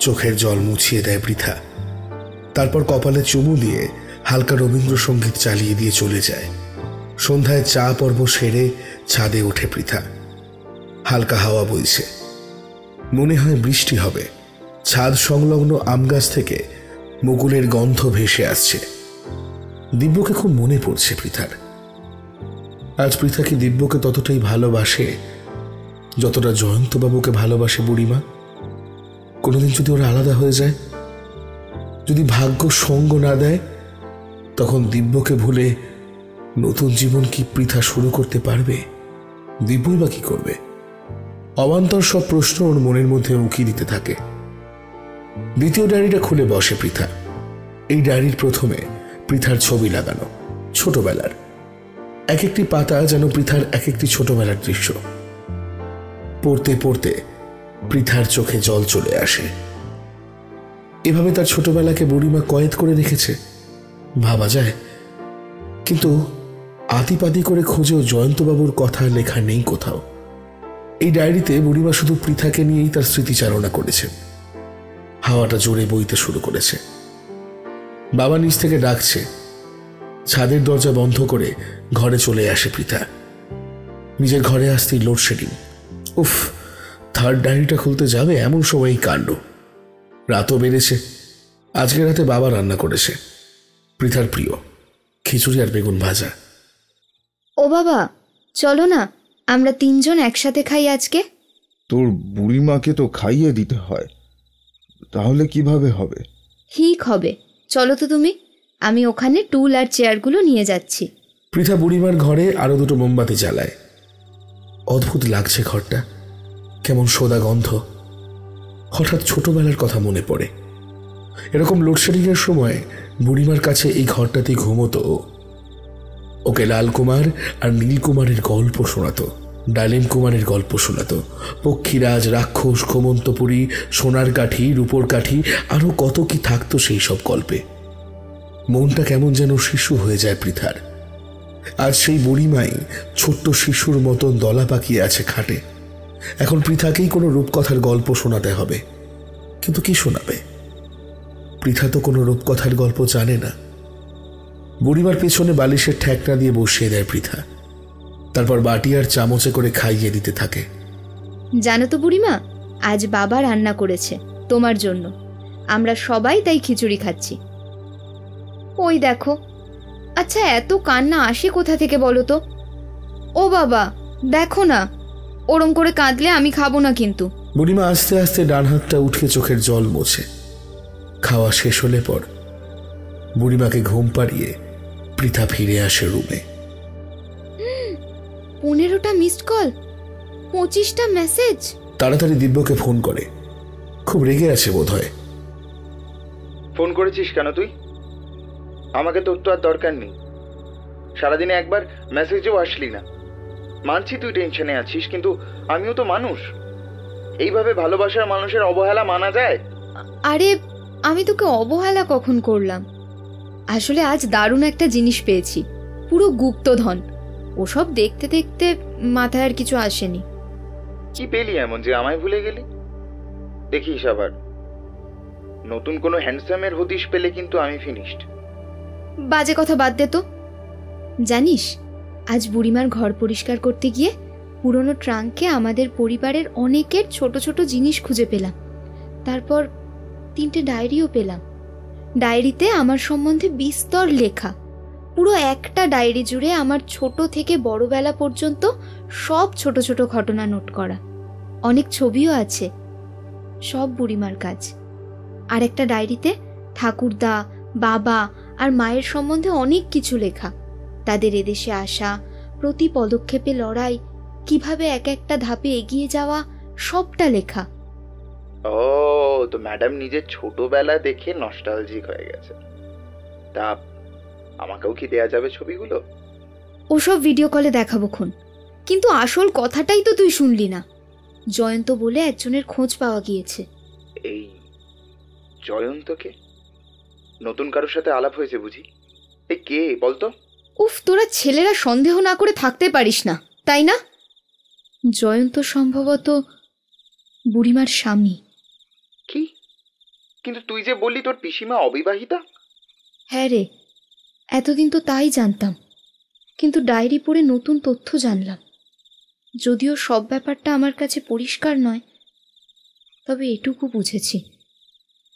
চোখের জল মুছিয়ে দেয় পৃথা। তারপর কপালে চুমু দিয়ে হালকা রবীন্দ্রসঙ্গীত চালিয়ে দিয়ে চলে যায়। সন্ধ্যায় চা পর্ব সেরে ছাদে ওঠে পৃথা। হালকা হাওয়া বইছে, মনে হয় বৃষ্টি হবে। ছাদ সংলগ্ন আম গাছ থেকে মুকুলের গন্ধ ভেসে আসছে। দিব্যকে খুব মনে পড়ছে পৃথার। আজ পৃথা কি দিব্যকে ততটাই ভালোবাসে যতটা জয়ন্তবাবুকে ভালোবাসে বুড়িমা? কোনোদিন যদি ওরা আলাদা হয়ে যায়, যদি ভাগ্য সঙ্গ না দেয়, তখন দিব্যকে ভুলে নতুন জীবন কি পৃথা শুরু করতে পারবে? দিব্যই বা কি করবে? অবান্তর সব প্রশ্ন ওর মনের মধ্যে উঁকি দিতে থাকে। দ্বিতীয় ডায়েরিটা খুলে বসে পৃথা। এই ডায়েরির প্রথমে পৃথার ছবি লাগানো, ছোটবেলার। এক একটি পাতা যেন পৃথার এক একটি ছোটবেলার দৃশ্য। পড়তে পড়তে পৃথার চোখে জল চলে আসে। এভাবে তার ছোটবেলাকে বুড়িমা কয়েদ করে রেখেছে, ভাবা যায়। কিন্তু আতিপাতি করে খুঁজেও জয়ন্তবাবুর কথা লেখা নেই কোথাও। এই ডায়েরিতে বুড়িমা শুধু পৃথাকে নিয়েই তার স্মৃতিচারণা করেছে। হাওয়াটা জোরে বইতে শুরু করেছে। বাবা নিচ থেকে ডাকছে। ছাদের দরজা বন্ধ করে ঘরে চলে আসে পৃথা। নিজের ঘরে আসতেই লোডশেডিং। উফ, 3rd ডায়েরিটা খুলতে যাবে এমন সময়ই কাণ্ড। রাতও বেড়েছে। আজকে রাতে বাবা রান্না করেছে পৃথার প্রিয় খিচুড়ি আর বেগুন ভাজা। ও বাবা, চলো না আমরা 3 জন একসাথে খাই আজকে। তোর বুড়িমাকে তো খাইয়ে দিতে হয়, তাহলে কিভাবে হবে? ঠিক হবে, চলো তো তুমি। আমি ওখানে টুল আর চেয়ারগুলো নিয়ে যাচ্ছি। পৃথা বুড়িমার ঘরে আরো 2টো মোমবাতি জ্বালায়। অদ্ভুত লাগছে ঘরটা, কেমন সোদা গন্ধ। হঠাৎ ছোটবেলার কথা মনে পড়ে। এরকম লোডশেডিংয়ের সময় বুড়িমার কাছে এই ঘরটাতেই ঘুমোতো। ওকে লাল কুমার আর নীল কুমারের গল্প শোনাতো, ডালিম কুমারের গল্প শোনাতো, পক্ষীরাজ, রাক্ষস, ঘুমন্তপুরী, সোনার কাঠি, রূপোর কাঠি, আরো কত কি থাকতো সেই সব গল্পে। মনটা কেমন যেন শিশু হয়ে যায় পৃথার। আজ সেই বুড়িমাই ছোট্ট শিশুর মতন দলা পাকিয়ে আছে খাটে। এখন পৃথাকেই কোনো রূপকথার গল্প শোনাতে হবে, কিন্তু কি শোনাবে? পৃথা তো কোনো রূপকথার গল্প জানে না। বুড়িমার পেছনে বালিশের ঠ্যাকনা দিয়ে বসিয়ে দেয় পৃথা, তারপর বাটি আর চামচে করে খাইয়ে দিতে থাকে। জানো তো বুড়িমা, আজ বাবা রান্না করেছে তোমার জন্য। আমরা সবাই তাই খিচুড়ি খাচ্ছি। ওই দেখো। আচ্ছা, এত কান্না আসে কোথা থেকে বলো তো? ও বাবা, দেখো না, ওরম করে কাঁদলে আমি খাবো না কিন্তু। বুড়িমা আস্তে আস্তে ডান হাতটা উঠে চোখের জল মোছে। খাওয়া শেষ হলে পর বুড়িমাকে ঘুম পাড়িয়ে পৃথা ফিরে আসে রুমে। 15টা মিসড কল, 25টা মেসেজ। তাড়াতাড়ি দিব্যকে ফোন করে। খুব রেগে আছে বোধ হয়। ফোন করেছিস কেন তুই? আমাকে তোর তো আর দরকার নেই। সারাদিনে একবার মেসেজও আসলি না। মানছি তুই টেনশনে আছিস, কিন্তু আমিও তো মানুষ। এইভাবে ভালোবাসার মানুষের অবহেলা মানা যায়? আরে আমি তোকে অবহেলা কখন করলাম? আসলে আজ দারুণ একটা জিনিস পেয়েছি, পুরো গুপ্তধন। ওসব দেখতে দেখতে মাথায় আর কিছু আসেনি। কি পেলি এমন যে আমায় ভুলে গেলি? দেখিস আবার নতুন কোনো হ্যান্ডসামের হদিশ পেলে কিন্তু আমি ফিনিশড। বাজে কথা বাদ দে তো। জানিস, আজ বুড়িমার ঘর পরিষ্কার করতে গিয়ে পুরনো ট্রাঙ্কে আমাদের পরিবারের অনেকের ছোট ছোট জিনিস খুঁজে পেলাম। তারপর 3টে ডায়েরিও পেলাম। ডায়েরিতে আমার সম্বন্ধে বিস্তর লেখা। পুরো একটা ডায়েরি জুড়ে আমার ছোট থেকে বড়বেলা পর্যন্ত সব ছোট ছোট ঘটনা নোট করা। অনেক ছবিও আছে, সব বুড়িমার কাজ। আর একটা ডায়েরিতে ঠাকুরদা, বাবা আর মায়ের সম্বন্ধে অনেক কিছু লেখা। তাদের এদেশে আসা, প্রতি পদক্ষেপে লড়াই, কিভাবে এক একটা ধাপে এগিয়ে যাওয়া, সবটা লেখা। ও, তো ম্যাডাম নিজের ছোটবেলা দেখে নস্টালজিক হয়ে গেছে। তা আমাকেও কি দেয়া যাবে ছবিগুলো? ওসব ভিডিও কলে দেখাবো খন, কিন্তু আসল কথাটাই তো তুই শুনলি না। জয়ন্ত বলে একজনের খোঁজ পাওয়া গিয়েছে। এই জয়ন্তকে? নতুন কারোর সাথে আলাপ হয়েছে বুঝি? এই কে বলতো? উফ, তোরা ছেলেরা সন্দেহ না করে থাকতে পারিস না, তাই না? জয়ন্ত সম্ভবত বুড়িমার স্বামী। কি? কিন্তু তুই যে বললি তোর পিসিমা অবিবাহিতা। হ্যাঁ রে, এতদিন তো তাই জানতাম, কিন্তু ডায়েরি পড়ে নতুন তথ্য জানলাম। যদিও সব ব্যাপারটা আমার কাছে পরিষ্কার নয়, তবে এটুকু বুঝেছি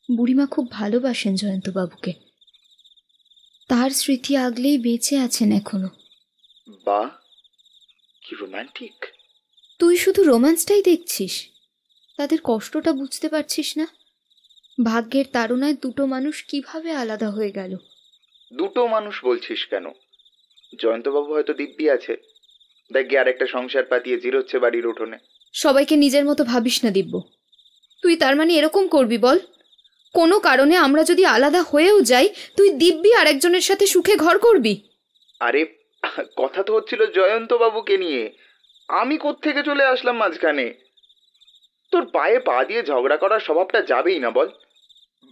বুড়িমা খুব ভালোবাসেন জয়ন্তবাবুকে। তার স্মৃতি আগলেই বেঁচে আছেন এখনো। বাহ, কি রোমান্টিক। তুই শুধু রোম্যান্সটাই দেখছিস, তাদের কষ্টটা বুঝতে পারছিস না। ভাগ্যের তাড়নায় দুটো মানুষ কিভাবে আলাদা হয়ে গেল। দুটো মানুষ বলছিস কেন? জয়ন্তবাবু হয়তো দিব্যি আছে, দেখ গিয়ে আরেকটা সংসার পাতিয়ে জিরোচ্ছে বাড়ির উঠোনে। সবাইকে নিজের মতো ভাবিস না দিব্য। তুই তার মানে এরকম করবি বল? কোনো কারণে আমরা যদি আলাদা হয়েও যাই, তুই দিব্যি আর একজনের সাথে সুখে ঘর করবি? আরে কথা তো হচ্ছিল জয়ন্তবাবুকে নিয়ে, আমি কোত্থেকে চলে আসলাম মাঝখানে? তোর পায়ে পা দিয়ে ঝগড়া করার স্বভাবটা যাবেই না বল?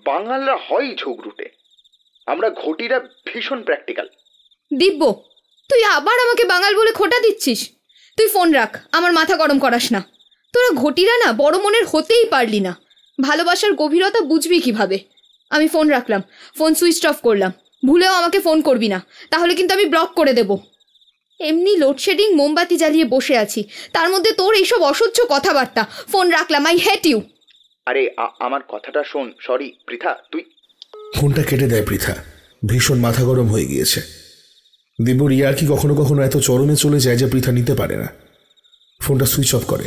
বাঙালরা হয় ঝগড়ুটে, আমরা ঘটিরা ভীষণ প্র্যাকটিক্যাল। দিব্য, তুই আবার আমাকে বাঙাল বলে খোঁটা দিচ্ছিস। তুই ফোন রাখ, আমার মাথা গরম করাস না। তোরা ঘটিরা না বড় মনের হতেই পারলি না। ভালোবাসার গভীরতা বুঝবি কিভাবে? আমি ফোন রাখলাম, ফোন সুইচ অফ করলাম। ভুলেও আমাকে ফোন করবি না, তাহলে কিন্তু আমি ব্লক করে দেব। এমনি লোডশেডিং মোমবাতি জ্বালিয়ে বসে আছি, তার মধ্যে তোর এইসব অসহ্য কথাবার্তা। ফোন রাখলাম, আই হেট ইউ। আরে আমার কথাটা শোন। সরি পৃথা, তুই। ফোনটা কেটে দেয় পৃথা। ভীষণ মাথা গরম হয়ে গিয়েছে। দিব্যর ইয়ার কি কখনো কখনো এত চরমে চলে যায় যে পৃথা নিতে পারে না। ফোনটা সুইচ অফ করে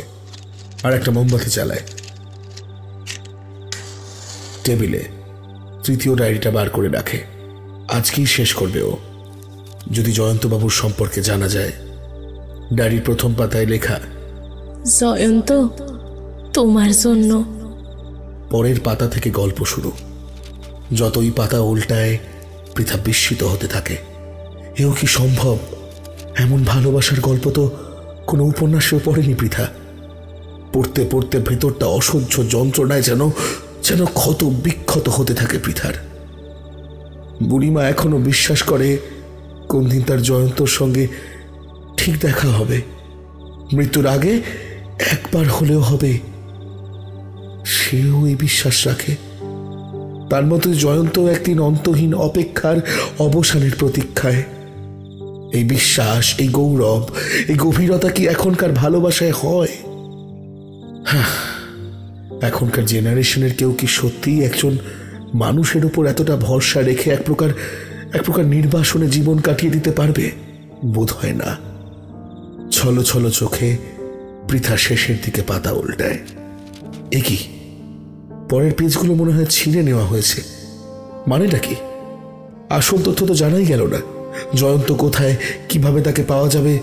আর একটা মোমবাতি জ্বালায়। টেবিলে তৃতীয় ডায়েরিটা বার করে রাখে। আজকেই শেষ করবে ও, যদি জয়ন্তবাবুর সম্পর্কে জানা যায়। ডায়েরির প্রথম পাতায় লেখা, জয়ন্ত, তোমার জন্য। পরের পাতা থেকে গল্প শুরু। যতই পাতা উল্টায় পৃথা বিস্মিত হতে থাকে। এও কি সম্ভব? এমন ভালোবাসার গল্প তো কোনো উপন্যাসেও পড়েনি পৃথা। পড়তে পড়তে ভেতরটা অসহ্য যন্ত্রণায় যেন ক্ষত বিক্ষত হতে থাকে পৃথার। বুড়িমা এখনো বিশ্বাস করে কোন দিন তার জয়ন্তর সঙ্গে ঠিক দেখা হবে। মৃত্যুর আগে একবার হলেও হবে, সেও এই বিশ্বাস রাখে। তার মতো জয়ন্ত একদিন অন্তহীন অপেক্ষার অবসানের প্রতীক্ষায়। এই বিশ্বাস, এই গৌরব, এই গভীরতা কি এখনকার ভালোবাসায় হয়? এখনকার জেনারেশনের কেউ কি সত্যিই একজন মানুষের উপর এতটা ভরসা রেখে এক প্রকার নির্বাসনে জীবন কাটিয়ে দিতে পারবে? বোধ হয় না। ছলো ছলো চোখে পৃথা শেষের দিকে পাতা উল্টায়। এ কি, পরের পেজগুলো মনে হয় ছিঁড়ে নেওয়া হয়েছে। মানেটা কি? আসল তথ্য তো জানাই গেল না। জয়ন্ত কোথায়, কিভাবে তাকে পাওয়া যাবে,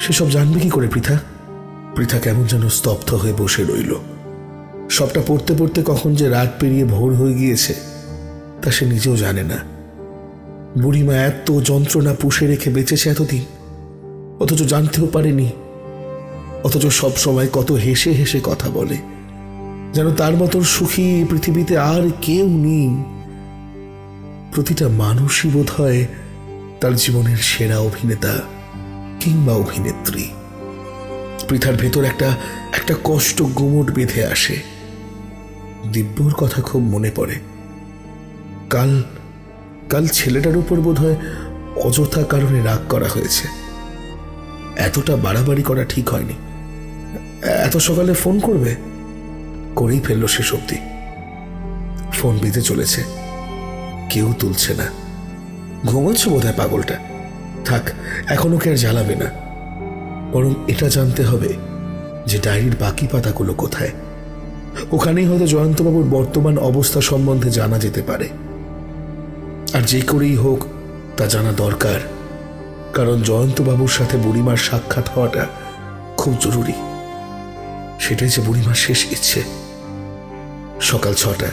সেসব জানবে কি করে পৃথা? পৃথা কেমন যেন স্তব্ধ হয়ে বসে রইল। সবটা পড়তে পড়তে কখন যে রাত পেরিয়ে ভোর হয়ে গিয়েছে তা সে নিজেও জানে না। বুড়িমা এত যন্ত্রণা পুষে রেখে বেঁচেছে এতদিন, অথচ জানতেও পারেনি। অথচ সব সময় কত হেসে হেসে কথা বলে, যেন তার মতন সুখী পৃথিবীতে আর কেউ নেই। প্রতিটা মানুষই বোধ হয় তার জীবনের সেরা অভিনেতা কিংবা অভিনেত্রী। পৃথার ভেতর একটা কষ্ট গুমট বেঁধে আসে। দিব্যর কথা খুব মনে পড়ে। কাল ছেলেটার উপর বোধ হয় অযথা কারণে রাগ করা হয়েছে। এতটা বাড়াবাড়ি করা ঠিক হয়নি। এত সকালে ফোন করবে? করেই ফেললো সে সত্যি। ফোন বেজে চলেছে, কেউ তুলছে না। ঘুমোচ্ছে বোধ হয় পাগলটা। থাক, এখনো কে আর জ্বালাবে না। বরং এটা জানতে হবে যে ডায়েরির বাকি পাতাগুলো কোথায়। ওখানেই হয়তো জয়ন্তবাবুর বর্তমান অবস্থা সম্বন্ধে জানা যেতে পারে। আর যে করেই হোক তা জানা দরকার, কারণ জয়ন্তবাবুর সাথে বুড়িমার সাক্ষাৎ হওয়াটা খুব জরুরি। সেটাই যে বুড়িমার শেষ ইচ্ছে। সকাল 6টা।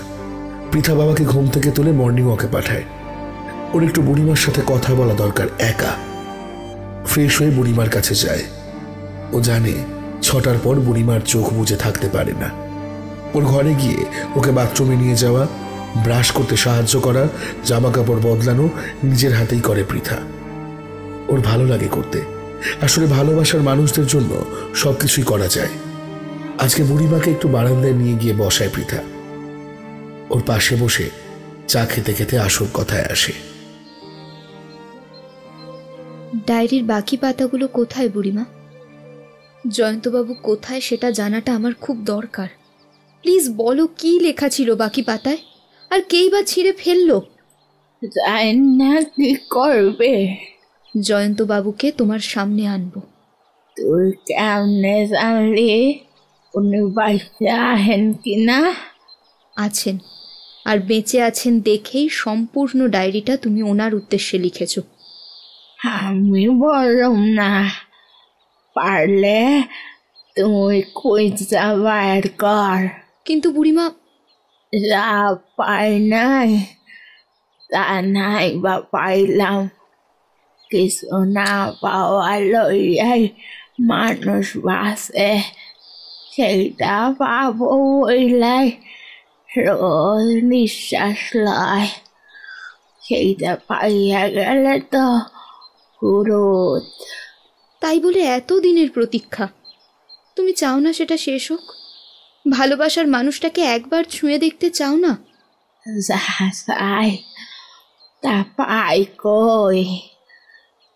পৃথা বাবাকে ঘুম থেকে তুলে মর্নিং ওয়াকে পাঠায়। ওর একটু বুড়িমার সাথে কথা বলা দরকার একা। ফ্রেশ হয়ে বুড়িমার কাছে যায়। ও জানে 6টার পর বুড়িমার চোখ বুজে থাকতে পারে না। ওর ঘরে গিয়ে ওকে বাথরুমে নিয়ে যাওয়া, ব্রাশ করতে সাহায্য করা, জামা কাপড় বদলানো নিজের হাতেই করে পৃথা। ওর ভালো লাগে করতে। আসলে ভালোবাসার মানুষদের জন্য সবকিছুই করা যায়। আজকে বুড়িমাকে একটু বারান্দায় নিয়ে গিয়ে বসায় পৃথা। ওর পাশে বসে চা খেতে খেতে আসল কথায় আসে। ডায়েরির বাকি পাতাগুলো কোথায় বুড়িমা? জয়ন্তবাবু কোথায় সেটা জানাটা আমার খুব দরকার। প্লিজ বলো, কি লেখা ছিল বাকি পাতায়? আর কেই বা ছিঁড়ে ফেললো? না, কি করবে? জয়ন্তবাবুকে তোমার সামনে আনবো। তুই কেমনে জানলি উনি বাড়িতে আহেন কিনা? আছেন, আর বেঁচে আছেন দেখেই সম্পূর্ণ ডায়েরিটা তুমি ওনার উদ্দেশ্যে লিখেছ। আমি বললাম না, পারলে তুই খুঁজা বাইর কর। কিন্তু বুড়িমা, যা পাই নাই তা নাই বা পাইলাম, কিছু না পাওয়া লইয়াই মানুষ বাঁচে। সেইটা পাবো বইলাই রোজ নিঃশ্বাস লয়। সেইটা পাইয়া গেলে তো পুরুত। তাই বলে এত দিনের প্রতীক্ষা? তুমি চাও না সেটা শেষ হোক? ভালোবাসার মানুষটাকে একবার ছুঁয়ে দেখতে চাও না? যা চাই তা পাই কই?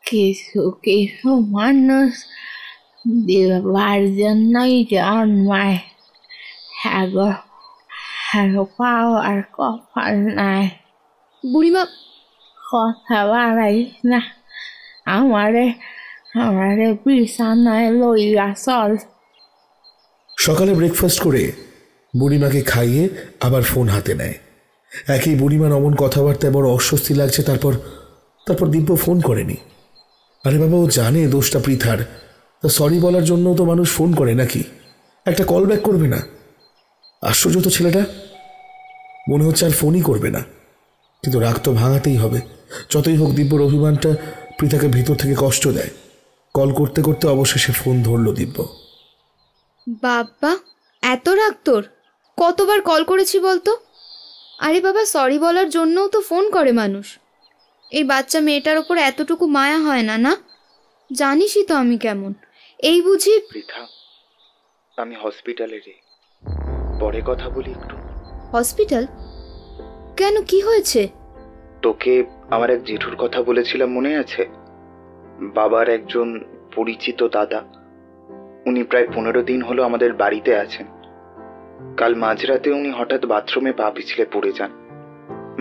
কিছু কিছু মানুষ দেবার জন্যই জন্মায়, হ্যাগো পাওয়ার কপাল নাই। বুড়িমা, কথা বাড়াইস না, আমারে বিছানায় লইয়া চল। সকালে ব্রেকফাস্ট করে বুড়িমাকে খাইয়ে আবার ফোন হাতে নেয়। একই বুড়িমার অমন কথাবার্তায় বড় অস্বস্তি লাগছে। তারপর দিব্য ফোন করেনি। আরে বাবা, ও জানে দোষটা পৃথার। তা সরি বলার জন্য তো মানুষ ফোন করে নাকি? একটা কল ব্যাক করবে না? আশ্চর্য তো ছেলেটা। মনে হচ্ছে আর ফোনই করবে না। কিন্তু রাগ তো ভাঙাতেই হবে। যতই হোক দিব্যর অভিমানটা পৃথাকে ভিতর থেকে কষ্ট দেয়। কল করতে করতে অবশেষে ফোন ধরল দিব্য। বাবা, এত রাগ তোর? কতবার কল করেছি বলতো? আরে বাবা, সরি বলার জন্যও তো ফোন করে মানুষ। এই বাচ্চা মেয়েটার ওপর এতটুকু মায়া হয় না? না, জানিসই তো আমি কেমন। এই বুঝি? পৃথা, আমি হসপিটালে রে, পরে কথা বলি একটু। হসপিটাল? কেন, কি হয়েছে? তোকে আমার এক জেঠুর কথা বলেছিলাম, মনে আছে? বাবার একজন পরিচিত দাদা, উনি প্রায় 15 দিন হলো আমাদের বাড়িতে আছেন। কাল মাঝরাতে উনি হঠাৎ বাথরুমে পা পিছলে পড়ে যান।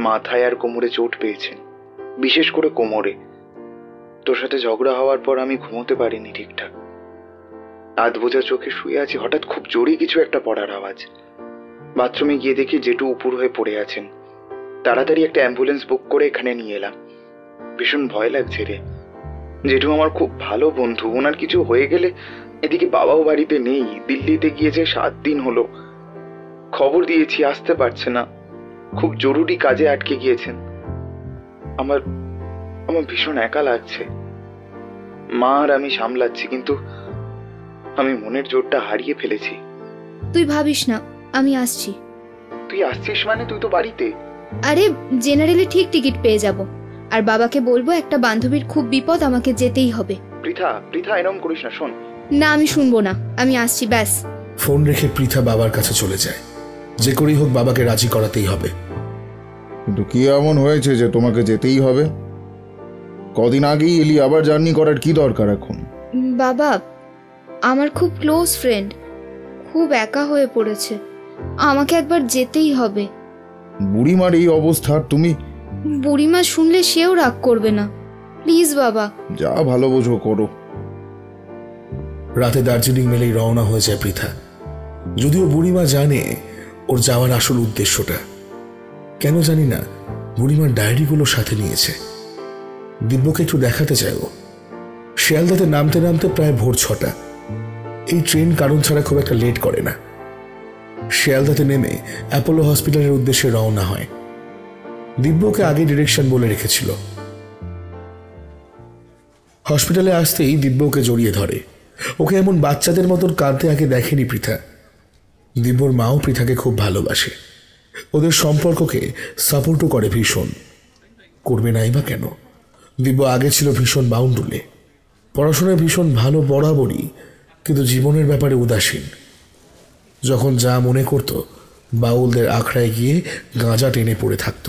মাথায় আর কোমরে চোট পেয়েছেন, বিশেষ করে কোমরে। তোর সাথে ঝগড়া হওয়ার পর আমি ঘুমোতে পারিনি ঠিকঠাক। আধ বোঝা চোখে শুয়ে আছি, হঠাৎ খুব জোরে কিছু একটা পড়ার আওয়াজ। বাথরুমে গিয়ে দেখি জেঠু উপুর হয়ে পড়ে আছেন। তাড়াতাড়ি একটা অ্যাম্বুলেন্স বুক করে এখানে নিয়ে এলাম। ভীষণ ভয় লাগছে রে। জেঠু আমার খুব ভালো বন্ধু, ওনার কিছু হয়ে গেলে। এদিকে বাবাও বাড়িতে নেই, দিল্লিতে গিয়েছে 7 দিন হলো। খবর দিয়েছি, আসতে পারছে না, খুব জরুরি কাজে আটকে গিয়েছেন। আমার আমার ভীষণ একা লাগছে। মা আর আমি সামলাচ্ছি, কিন্তু আমি মনের জোরটা হারিয়ে ফেলেছি। তুই ভাবিস না, আমি আসছি। তুই আসছিস মানে? তুই তো বাড়িতে। আরে জেনারেলে ঠিক টিকিট পেয়ে যাব, আর বাবাকে বলবো একটা বান্ধবীর খুব বিপদ, আমাকে যেতেই হবে। পৃথা এরম করিস না, শোন। না, আমি শুনবো না, আমি আসছি, ব্যাস। ফোন রেখে পৃথা বাবার কাছে চলে যায়। যে করেই হোক বাবাকে রাজি করাতেই হবে। কিন্তু কি এমন হয়েছে যে তোমাকে যেতেই হবে? কদিন আগেই এলি, আবার জার্নি করার কি দরকার এখন? বাবা, আমার খুব ক্লোজ ফ্রেন্ড খুব একা হয়ে পড়েছে, আমাকে একবার যেতেই হবে। বুড়িমার এই অবস্থা, তুমি? বুড়িমা শুনলে সেও রাগ করবে না, প্লিজ বাবা। যা ভালো বোঝো করো। রাতে দার্জিলিং মেলেই রওনা হয়ে যায় পৃথা। যদিও বুড়িমা জানে ওর যাওয়ার আসল উদ্দেশ্যটা। কেন জানি না, বুড়িমার ডায়েরিগুলো সাথে নিয়েছে। দিব্যকে একটু দেখাতে চায় ও। শিয়ালদাতে নামতে নামতে প্রায় ভোর 6টা। এই ট্রেন কারণ ছাড়া খুব একটা লেট করে না। শিয়ালদাতে নেমে অ্যাপোলো হসপিটালের উদ্দেশ্যে রওনা হয়। দিব্যকে আগে ডিরেকশন বলে রেখেছিল। হসপিটালে আসতেই দিব্যকে জড়িয়ে ধরে। ওকে এমন বাচ্চাদের মতন কাঁদতে আগে দেখেনি পৃথা। দিব্যর মাও পৃথাকে খুব ভালোবাসে, ওদের সম্পর্ককে সাপোর্টও করে ভীষণ। করবে নাই বা কেন? দিব্য আগে ছিল ভীষণ বাউন্ডুলে, পড়াশোনায় ভীষণ ভালো বরাবরই, কিন্তু জীবনের ব্যাপারে উদাসীন। যখন যা মনে করত বাউলদের আখড়ায় গিয়ে গাঁজা টেনে পড়ে থাকত।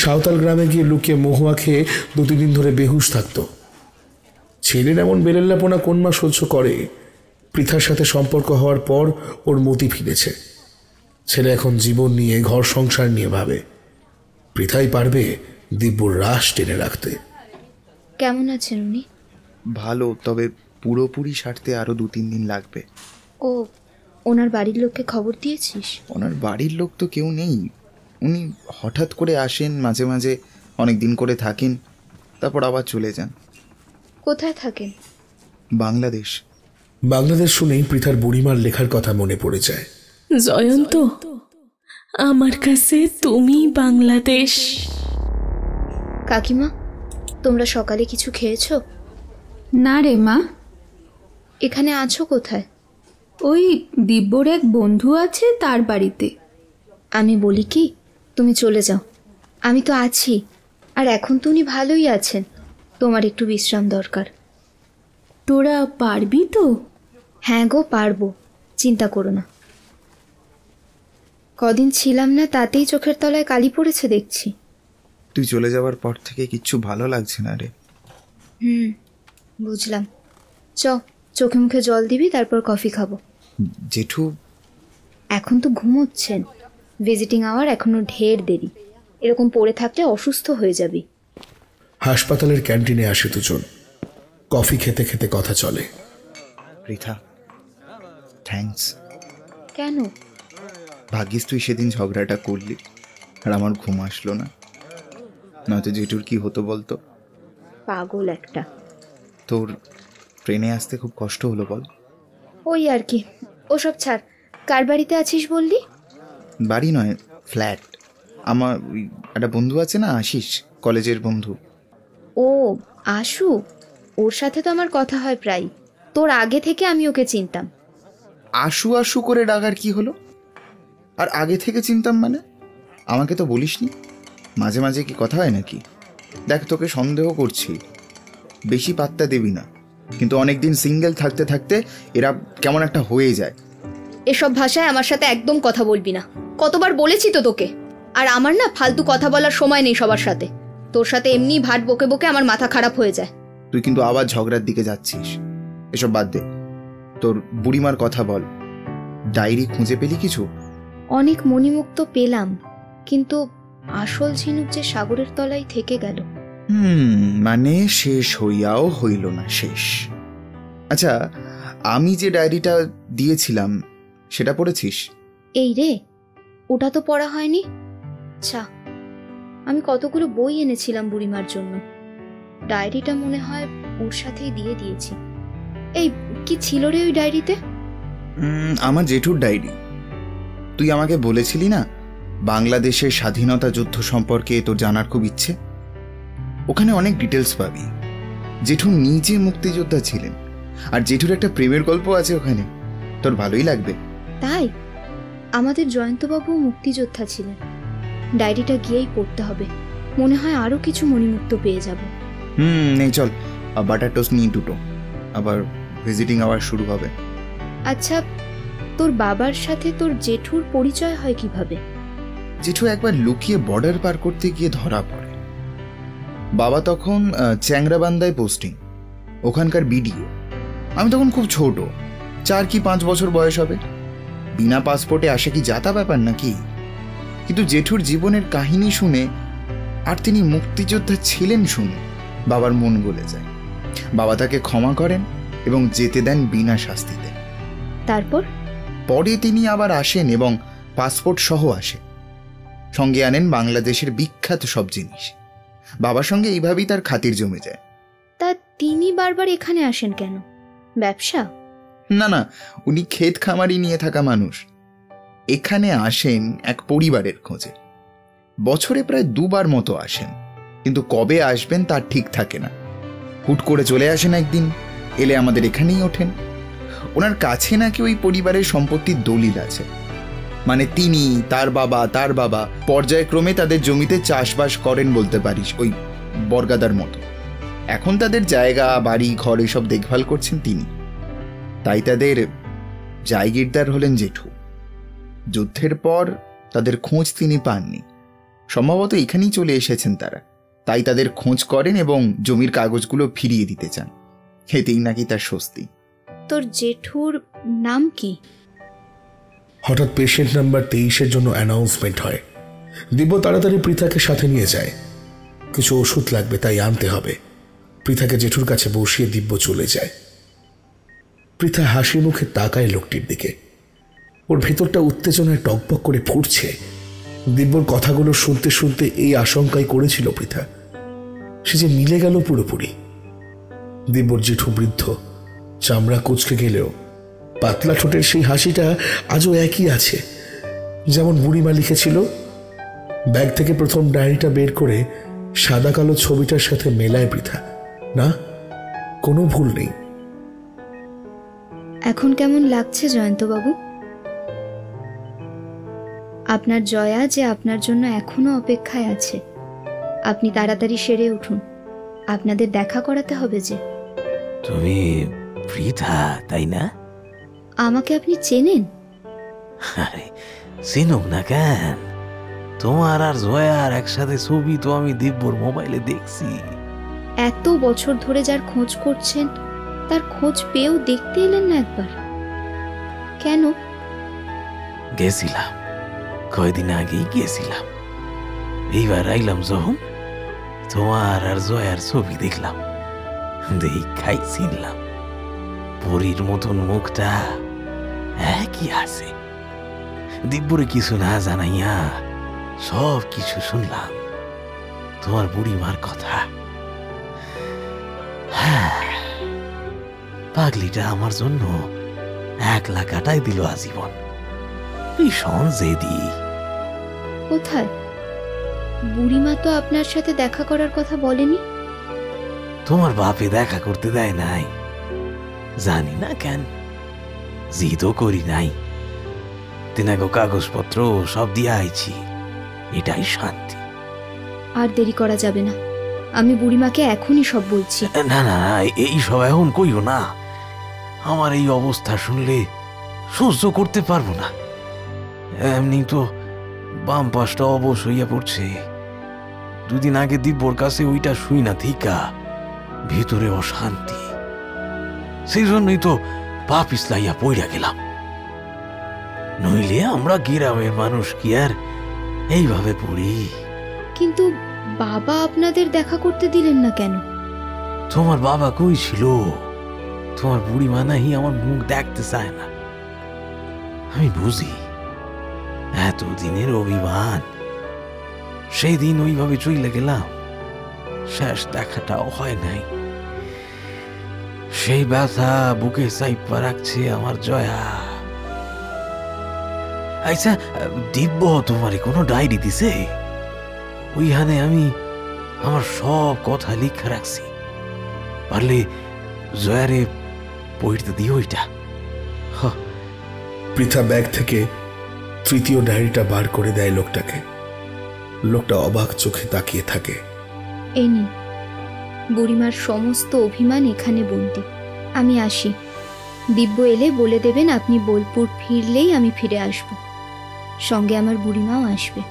সাঁওতাল গ্রামে গিয়ে লুকিয়ে মহুয়া খেয়ে 2-3 দিন ধরে বেহুশ থাকত। ছেলের এমন বেলেল্লাপনা কোন মা সহ্য করে? পৃথার সাথে সম্পর্ক হওয়ার পর ওর মতি ফিরেছে। ছেলে এখন জীবন নিয়ে, ঘর সংসার নিয়ে ভাবে। পৃথাই পারবে দিব্যর রাশ টেনে রাখতে। কেমন আছেন উনি? ভালো, তবে পুরোপুরি সারতে আরো 2-3 দিন লাগবে। ও, ওনার বাড়ির লোককে খবর দিয়েছিস? ওনার বাড়ির লোক তো কেউ নেই। উনি হঠাৎ করে আসেন, মাঝে মাঝে অনেক দিন করে থাকেন, তারপর আবার চলে যান। কোথায় থাকেন? বাংলাদেশ। বাংলাদেশ শুনেই পৃথার বুড়িমার লেখার কথা মনে পড়ে যায়। জয়ন্ত, আমার কাছে তুমি বাংলাদেশ। কাকিমা, তোমরা সকালে কিছু খেয়েছো? না রে মা। এখানে আছো কোথায়? ওই দিব্যর এক বন্ধু আছে, তার বাড়িতে। আমি বলি কি, তুমি চলে যাও, আমি তো আছি। আর এখন তো উনি ভালোই আছেন, তোমার একটু বিশ্রাম দরকার। তোরা পারবি তো? হ্যাঁ গো, পারবো, চিন্তা করো না। কদিন ছিলাম না, তাতেই চোখের তলায় কালি পড়েছে দেখছি। তুই চলে যাওয়ার পর থেকে কিচ্ছু ভালো লাগছে না রে। বুঝলাম। চোখে মুখে জল দিবি, তারপর কফি খাবো। জেঠু এখন তো ঘুমোচ্ছেন, ভিজিটিং আওয়ার এখনো ঢের দেরি। এরকম পড়ে থাকলে অসুস্থ হয়ে যাবি। হাসপাতালের ক্যান্টিনে আসে দুজন। কফি খেতে খেতে কথা চলে। পৃথা, থ্যাঙ্কস। কেন? ভাগ্যিস তুই সেদিন ঝগড়াটা করলি, আর আমার ঘুম আসলো না। নয়তো জেঠুর কি হতো বলতো? পাগল একটা। তোর ট্রেনে আসতে খুব কষ্ট হলো বল? ওই আর কি, ওসব ছাড়। কার বাড়িতে আছিস বললি? বাড়ি নয়, ফ্ল্যাট। আমার একটা বন্ধু আছে না, আশিস, কলেজের বন্ধু। ও আশু, ওর সাথে তো আমার কথা হয় প্রায়। তোর আগে থেকে আমি ওকে চিনতাম। আশু আশু করে ডাকার কি হলো? আর আগে থেকে চিনতাম মানে? আমাকে তো বলিসনি। মাঝে মাঝে কি কথা হয় নাকি? দেখ, তোকে সন্দেহ করছি, বেশি পাত্তা দিবি না। কিন্তু অনেকদিন সিঙ্গেল থাকতে থাকতে এরা কেমন একটা হয়ে যায়। এসব ভাষায় আমার সাথে একদম কথা বলবি না, কতবার বলেছি তো তোকে। আর আমার না ফালতু কথা বলার সময় নেই সবার সাথে। তোর সাথে এমনি ভাট বকে বকে আমার মাথা খারাপ হয়ে যায়। তুই কিন্তু আবার ঝগড়ার দিকে যাচ্ছিস। এসব বাদ দে, তোর বুড়িমার কথা বল। ডায়েরি খুঁজে পেলি কিছু? অনেক মণিমুক্ত পেলাম, কিন্তু আসল ঝিনুক যে সাগরের তলায় থেকে গেল। মানে শেষ হইয়াও হইল না শেষ। আচ্ছা, আমি যে ডায়েরিটা দিয়েছিলাম সেটা পড়েছিস? এই রে, ওটা তো পড়া হয়নি। আচ্ছা, আমি কতগুলো বই এনেছিলাম বুড়িমার জন্য, ডায়েরিটা মনে হয় ওর সাথেই দিয়ে দিয়েছি। এই কি ছিল রে ওই ডায়েরিতে? আমার জেঠুর ডায়েরি। তুই আমাকে বলেছিলি না বাংলাদেশের স্বাধীনতা যুদ্ধ সম্পর্কে তোর জানার খুব ইচ্ছে। ওখানে অনেক ডিটেলস পাবি। জেঠু নিজে মুক্তিযোদ্ধা ছিলেন, আর জেঠুর একটা প্রেমের গল্প আছে ওখানে, তোর ভালোই লাগবে। তাই? আমাদের জয়ন্তবাবু মুক্তিযোদ্ধা ছিলেন। ডায়েরিটা গিয়েই পড়তে হবে, মনে হয় আরো কিছু মণিমুক্ত পেয়ে যাব। নেই, চল বাটার টোস্ট নিয়ে দুটো, আবার ভিজিটিং আওয়ার শুরু হবে। আচ্ছা, তোর বাবার সাথে তোর জেঠুর পরিচয় হয় কিভাবে? জেঠু একবার লুকিয়ে বর্ডার পার করতে গিয়ে ধরা পড়ে। বাবা তখন চ্যাংরাবান্ধায় পোস্টিং, ওখানকার বিডিও। আমি তখন খুব ছোট, 4 কি 5 বছর বয়স হবে। বিনা পাসপোর্টে আসে কি যাতা ব্যাপার নাকি? কিন্তু জেঠুর জীবনের কাহিনী শুনে আর তিনি মুক্তিযোদ্ধা ছিলেন শুনে বাবার মন গলে যায়। বাবা তাকে ক্ষমা করেন এবং যেতে দেন বিনা শাস্তিতে। তারপর পরে তিনি আবার আসেন এবং পাসপোর্ট সহ আসে, সঙ্গে আনেন বাংলাদেশের বিখ্যাত সব জিনিস। বাবার সঙ্গে এইভাবেই তার খাতির জমে যায়। তা তিনি বারবার এখানে আসেন কেন? ব্যবসা? না না, উনি ক্ষেত খামারি নিয়ে থাকা মানুষ। এখানে আসেন এক পরিবারের খোঁজে। বছরে প্রায় 2 বার মতো আসেন, কিন্তু কবে আসবেন তার ঠিক থাকে না। হুট করে চলে আসেন একদিন, এলে আমাদের এখানেই ওঠেন। ওনার কাছে নাকি ওই পরিবারের সম্পত্তির দলিল আছে, মানে তিনি, তার বাবা পর্যায়ক্রমে তাদের জমিতে চাষবাস করেন বলতে পারিস, ওই বর্গাদার মতো। এখন তাদের জায়গা, বাড়ি, ঘর এসব দেখভাল করছেন তিনি। তাই তাদের জায়গিরদার হলেন জেঠু। যুদ্ধের পর তাদের খোঁজ তিনি পাননি, সম্ভবত এখানেই চলে এসেছেন তারা। তাই তাদের খোঁজ করেন এবং জমির কাগজগুলো ফিরিয়ে দিতে চান। এতেই নাকি তার স্বস্তি। তোর জেঠুর নাম কি? হঠাৎ পেশেন্ট নাম্বার 23-এর জন্য অ্যানাউন্সমেন্ট হয়। দিব্য তাড়াতাড়ি পৃথাকে সাথে নিয়ে যায়। কিছু ওষুধ লাগবে, তাই আনতে হবে। পৃথাকে জেঠুর কাছে বসিয়ে দিব্য চলে যায়। পৃথা হাসি মুখে তাকায় লোকটির দিকে। ওর ভেতরটা উত্তেজনায় টকবক করে ফুটছে। দিব্যর কথাগুলো শুনতে শুনতে এই আশঙ্কাই করেছিল পৃথা, সে যে মিলে গেল পুরোপুরি। দিব্যর জেঠু বৃদ্ধ, চামড়া কুচকে গেলেও পাতলা ঠোঁটের সেই হাসিটা আজও একই আছে, যেমন বুড়িমা লিখেছিল। ব্যাগ থেকে প্রথম ডায়েরিটা বের করে সাদা কালো ছবিটার সাথে মেলায় পৃথা। না, কোনো ভুল নেই। এখন কেমন লাগছে জয়ন্তবাবু? আপনার জয়া যে আপনার জন্য এখনো অপেক্ষায় আছে। আপনি তাড়াতাড়ি সেরে উঠুন, আপনাদের দেখা করাতে হবে যে। তুমি পৃথা, তাই না? আমাকে আপনি চেনেন? আরে চিনুক না কেন, তোমার আর জয়ার একসাথে ছবি তো আমি দিব্যর মোবাইলে দেখছি। এত বছর ধরে যার খোঁজ করছেন, তার খোঁজ পেয়েও দেখতে এলেন না একবার? কেন? গেছিলাম, কয়দিন আগেই গেছিলাম। এইবার আইলাম যখন, তোমার আর জয়ার ছবি দেখলাম, দেখাই চিনলাম। পরীর মতন মুখটা একই আছে। দিব্যরে কিছু না জানাইয়া সব কিছু শুনলাম, তোমার বুড়িমার কথা। পাগলিটা আমার জন্য একলা কাটাই দিল আজীবন। ভীষণ জেদি। কোথায়? বুড়িমা তো আপনার সাথে দেখা করার কথা বলেনি। তোমার বাপে দেখা করতে দেয় নাই, জানি না কেন, জিদও করি নাই। তিনাগো কাগজপত্র সব দিয়ে আইছি, এটাই শান্তি। আর দেরি করা যাবে না, আমি বুড়িমাকে এখনই সব বলছি। না না, এই সব এখন কইও না। আমার এই অবস্থা শুনলে সহ্য করতে পারবো না। এমনি তো বাম পাশটা অবশ হইয়া পড়ছে। দুদিন আগে দিব্যর কাছে ওইটা শুই না থিকা ভিতরে অশান্তি, সেই জন্যই তো পা পিছলাইয়া পইরা গেলাম। নইলে আমরা গ্রামের মানুষ কি আর এইভাবে পড়ি? কিন্তু বাবা আপনাদের দেখা করতে দিলেন না কেন? তোমার বাবা কই ছিল? তোমার বুড়িমা নাহি আমার মুখ দেখতে চায় না। আমি বুঝি এতদিনের অভিমান, সেই দিন ওইভাবে চলে গেলাম, শেষ দেখাটাও হয় নাই। সেই ব্যথা বুকে চাইপা রাখছে আমার জয়া। আচ্ছা দিব্য তোমারে কোনো ডায়েরি দিছে? ওইখানে আমি আমার সব কথা লিখা রাখছি, পারলে জয়ারে পড়তে দিও। ওইটা পৃথা ব্যাগ থেকে তৃতীয় ডায়েরিটা বার করে দেয় লোকটাকে। লোকটা অবাক চোখে তাকিয়ে থাকে। এই নিন, বুড়িমার সমস্ত অভিমান এখানে বন্দি। আমি আসি। দিব্য এলে বলে দেবেন আপনি বোলপুর ফিরলেই আমি ফিরে আসব, সঙ্গে আমার বুড়িমাও আসবে।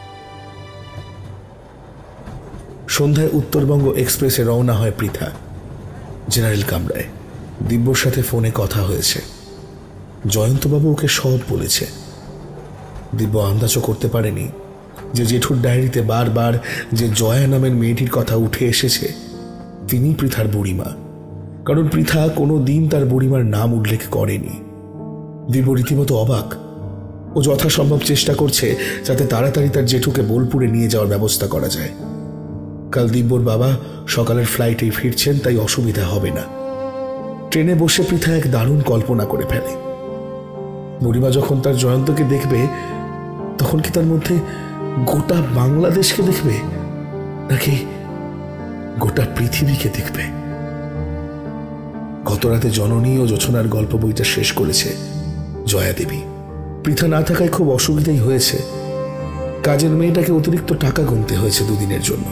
সন্ধ্যায় উত্তরবঙ্গ এক্সপ্রেসে রওনা হয় পৃথা। জেনারেল কামরায় দিব্যর সাথে ফোনে কথা হয়েছে। জয়ন্তবাবু ওকে সব বলেছে। দিব্য আন্দাজও করতে পারেনি যে জেঠুর ডায়েরিতে বারবার যে জয়া নামের মেয়েটির কথা উঠে এসেছে তিনি পৃথার বুড়িমা, কারণ পৃথা কোনো দিন তার বুড়িমার নাম উল্লেখ করেনি। দিব্য রীতিমতো অবাক। ও যথাসম্ভব চেষ্টা করছে যাতে তাড়াতাড়ি তার জেঠুকে বোলপুরে নিয়ে যাওয়ার ব্যবস্থা করা যায়। কাল দিব্যর বাবা সকালের ফ্লাইটেই ফিরছেন, তাই অসুবিধা হবে না। ট্রেনে বসে পৃথা এক দারুণ কল্পনা করে ফেলে। বুড়িমা যখন তার জয়ন্তকে দেখবে তখন কি তার মধ্যে গোটা বাংলাদেশকে দেখবে, নাকি গোটা পৃথিবীকে দেখবে? গত রাতে জননী ও জোছনার গল্প বইটা শেষ করেছে জয়া দেবী। পৃথা না থাকায় খুব অসুবিধাই হয়েছে। কাজের মেয়েটাকে অতিরিক্ত টাকা গুনতে হয়েছে দুদিনের জন্য।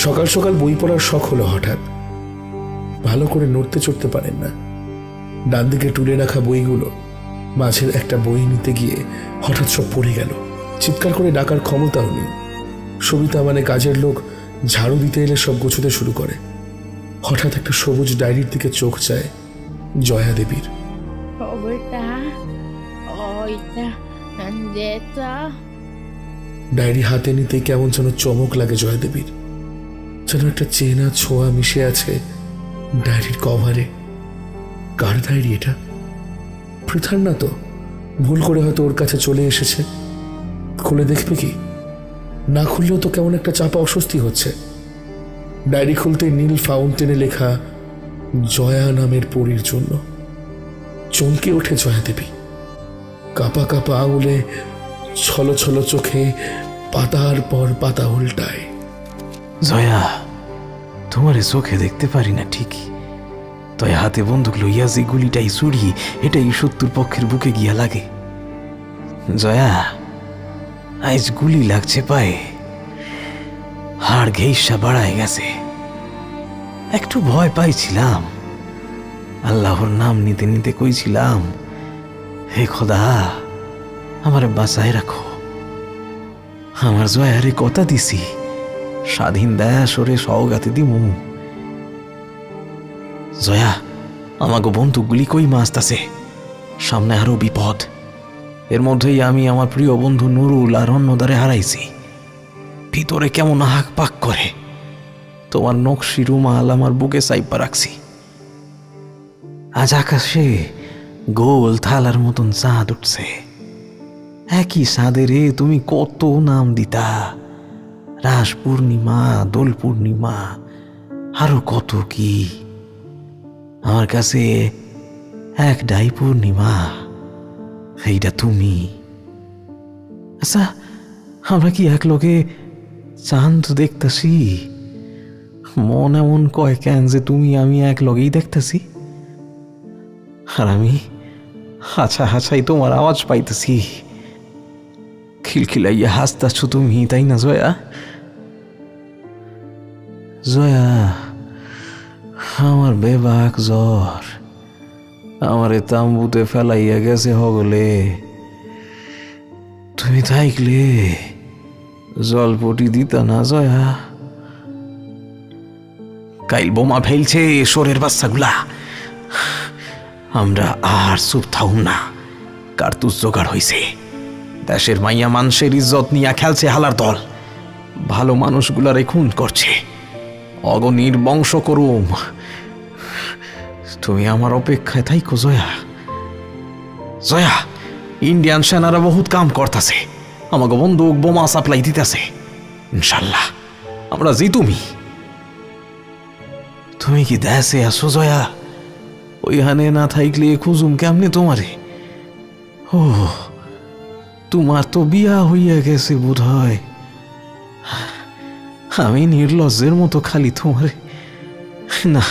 সকাল সকাল বই পড়ার শখ হলো হঠাৎ। ভালো করে নড়তে চড়তে পারেন না। ডান দিকে তুলে রাখা বইগুলো মাঝের একটা বই নিতে গিয়ে হঠাৎ সব পড়ে গেল। চিৎকার করে ডাকার ক্ষমতাও নেই। সবিতা মানে কাজের লোক ঝাড়ু দিতে এলে সব গোছাতে শুরু করে। হঠাৎ একটা সবুজ ডায়েরির দিকে চোখ যায় জয়া দেবীর। ডায়েরি হাতে নিতে কেমন যেন চমক লাগে জয়া দেবীর। যেন একটা চেনা ছোঁয়া মিশে আছে ডায়েরির কভারে। কার ডায়েরি এটা? পৃথার না তো? ভুল করে হয়তো ওর কাছে চলে এসেছে। খুলে দেখবে কি? না খুললেও তো কেমন একটা চাপা অস্বস্তি হচ্ছে। ডায়েরি খুলতে নীল ফাউন্টেনে লেখা জয়া নামের পরীর জন্য। চমকে ওঠে জয়া দেবী। কাপা কাপা আঙুলে ছলো ছলো চোখে পাতার পর পাতা উল্টায়। জয়া, তোমারে চোখে দেখতে পারি না ঠিকই, তাই হাতে বন্দুক লইয়া যে গুলিটাই ছুড়ি এটাই শত্রুর পক্ষের বুকে গিয়া লাগে। জয়া, আজ গুলি লাগছে পায়ে, হাড় ঘেইসা বাড়ায় গেছে। একটু ভয় পাইছিলাম, আল্লাহর নাম নিতে নিতে কইছিলাম, হে খোদা আমারে বাঁচায় রাখো। আমার জয়ারে কথা দিছি, স্বাধীন দেশ ওরে সওগাতে দিমু। জয়া, আমাকে বন্দুকগুলি কই মাস্তাছে, সামনে আরো বিপদ। এর মধ্যেই আমি আমার প্রিয় বন্ধু নুরুল আর অন্যদারে হারাইছি। ভিতরে কেমন হাঁক পাক করে। তোমার নকশি রুমাল আমার বুকে চাইপা রাখছি। আজ আকাশে গোল থালার মতন চাঁদ উঠছে। একই চাঁদে রে তুমি কত নাম দিতা, রাস পূর্ণিমা, দোল পূর্ণিমা, আরো কত কি। আমার কাছে একটাই পূর্ণিমা, এইটা তুমি। আচ্ছা, আমরা কি এক লগে চাঁদ দেখতেছি? মন এমন কয় কেন যে তুমি আমি এক লগেই দেখতেছি, আর আমি হাছা হাছাই তোমার আওয়াজ পাইতেছি। খিলখিলাইয়া হাসতেছ তুমি, তাই না জয়া? জয়া, আমার বেবাক জ্বর, আমারে তাম্বুতে ফেলাইয়া গেছে হগলে। তুমি থাকলে জলপটি দিতা না জয়া? কাইল বোমা ফেলছে সোরের বাচ্চাগুলা, আমরা আর চুপ থাকুম না। কার্তুজ জোগাড় হইছে, দেশের মাইয়া মানুষের ইজ্জত নিয়ে খেলছে হালার দল। ভালো মানুষগুলারে খুন করছে, অগণির বংশ করুম। তুমি আমার অপেক্ষায় থাইকো জয়া। জয়া, ইন্ডিয়ান সেনারা বহুত কাম করতেছে, আমাকে বন্দুক বোমা সাপ্লাই দিতেছে। ইনশাল্লাহ আমরা জিতুমি। তুমি কি দেশে আসো জয়া? ওইখানে না থাকলে খুঁজুম কেমনে তোমারে? ও, তোমার তো বিয়া হইয়া গেছে বোধ হয়। আমি নির্লজ্জের মতো খালি তোমারে না,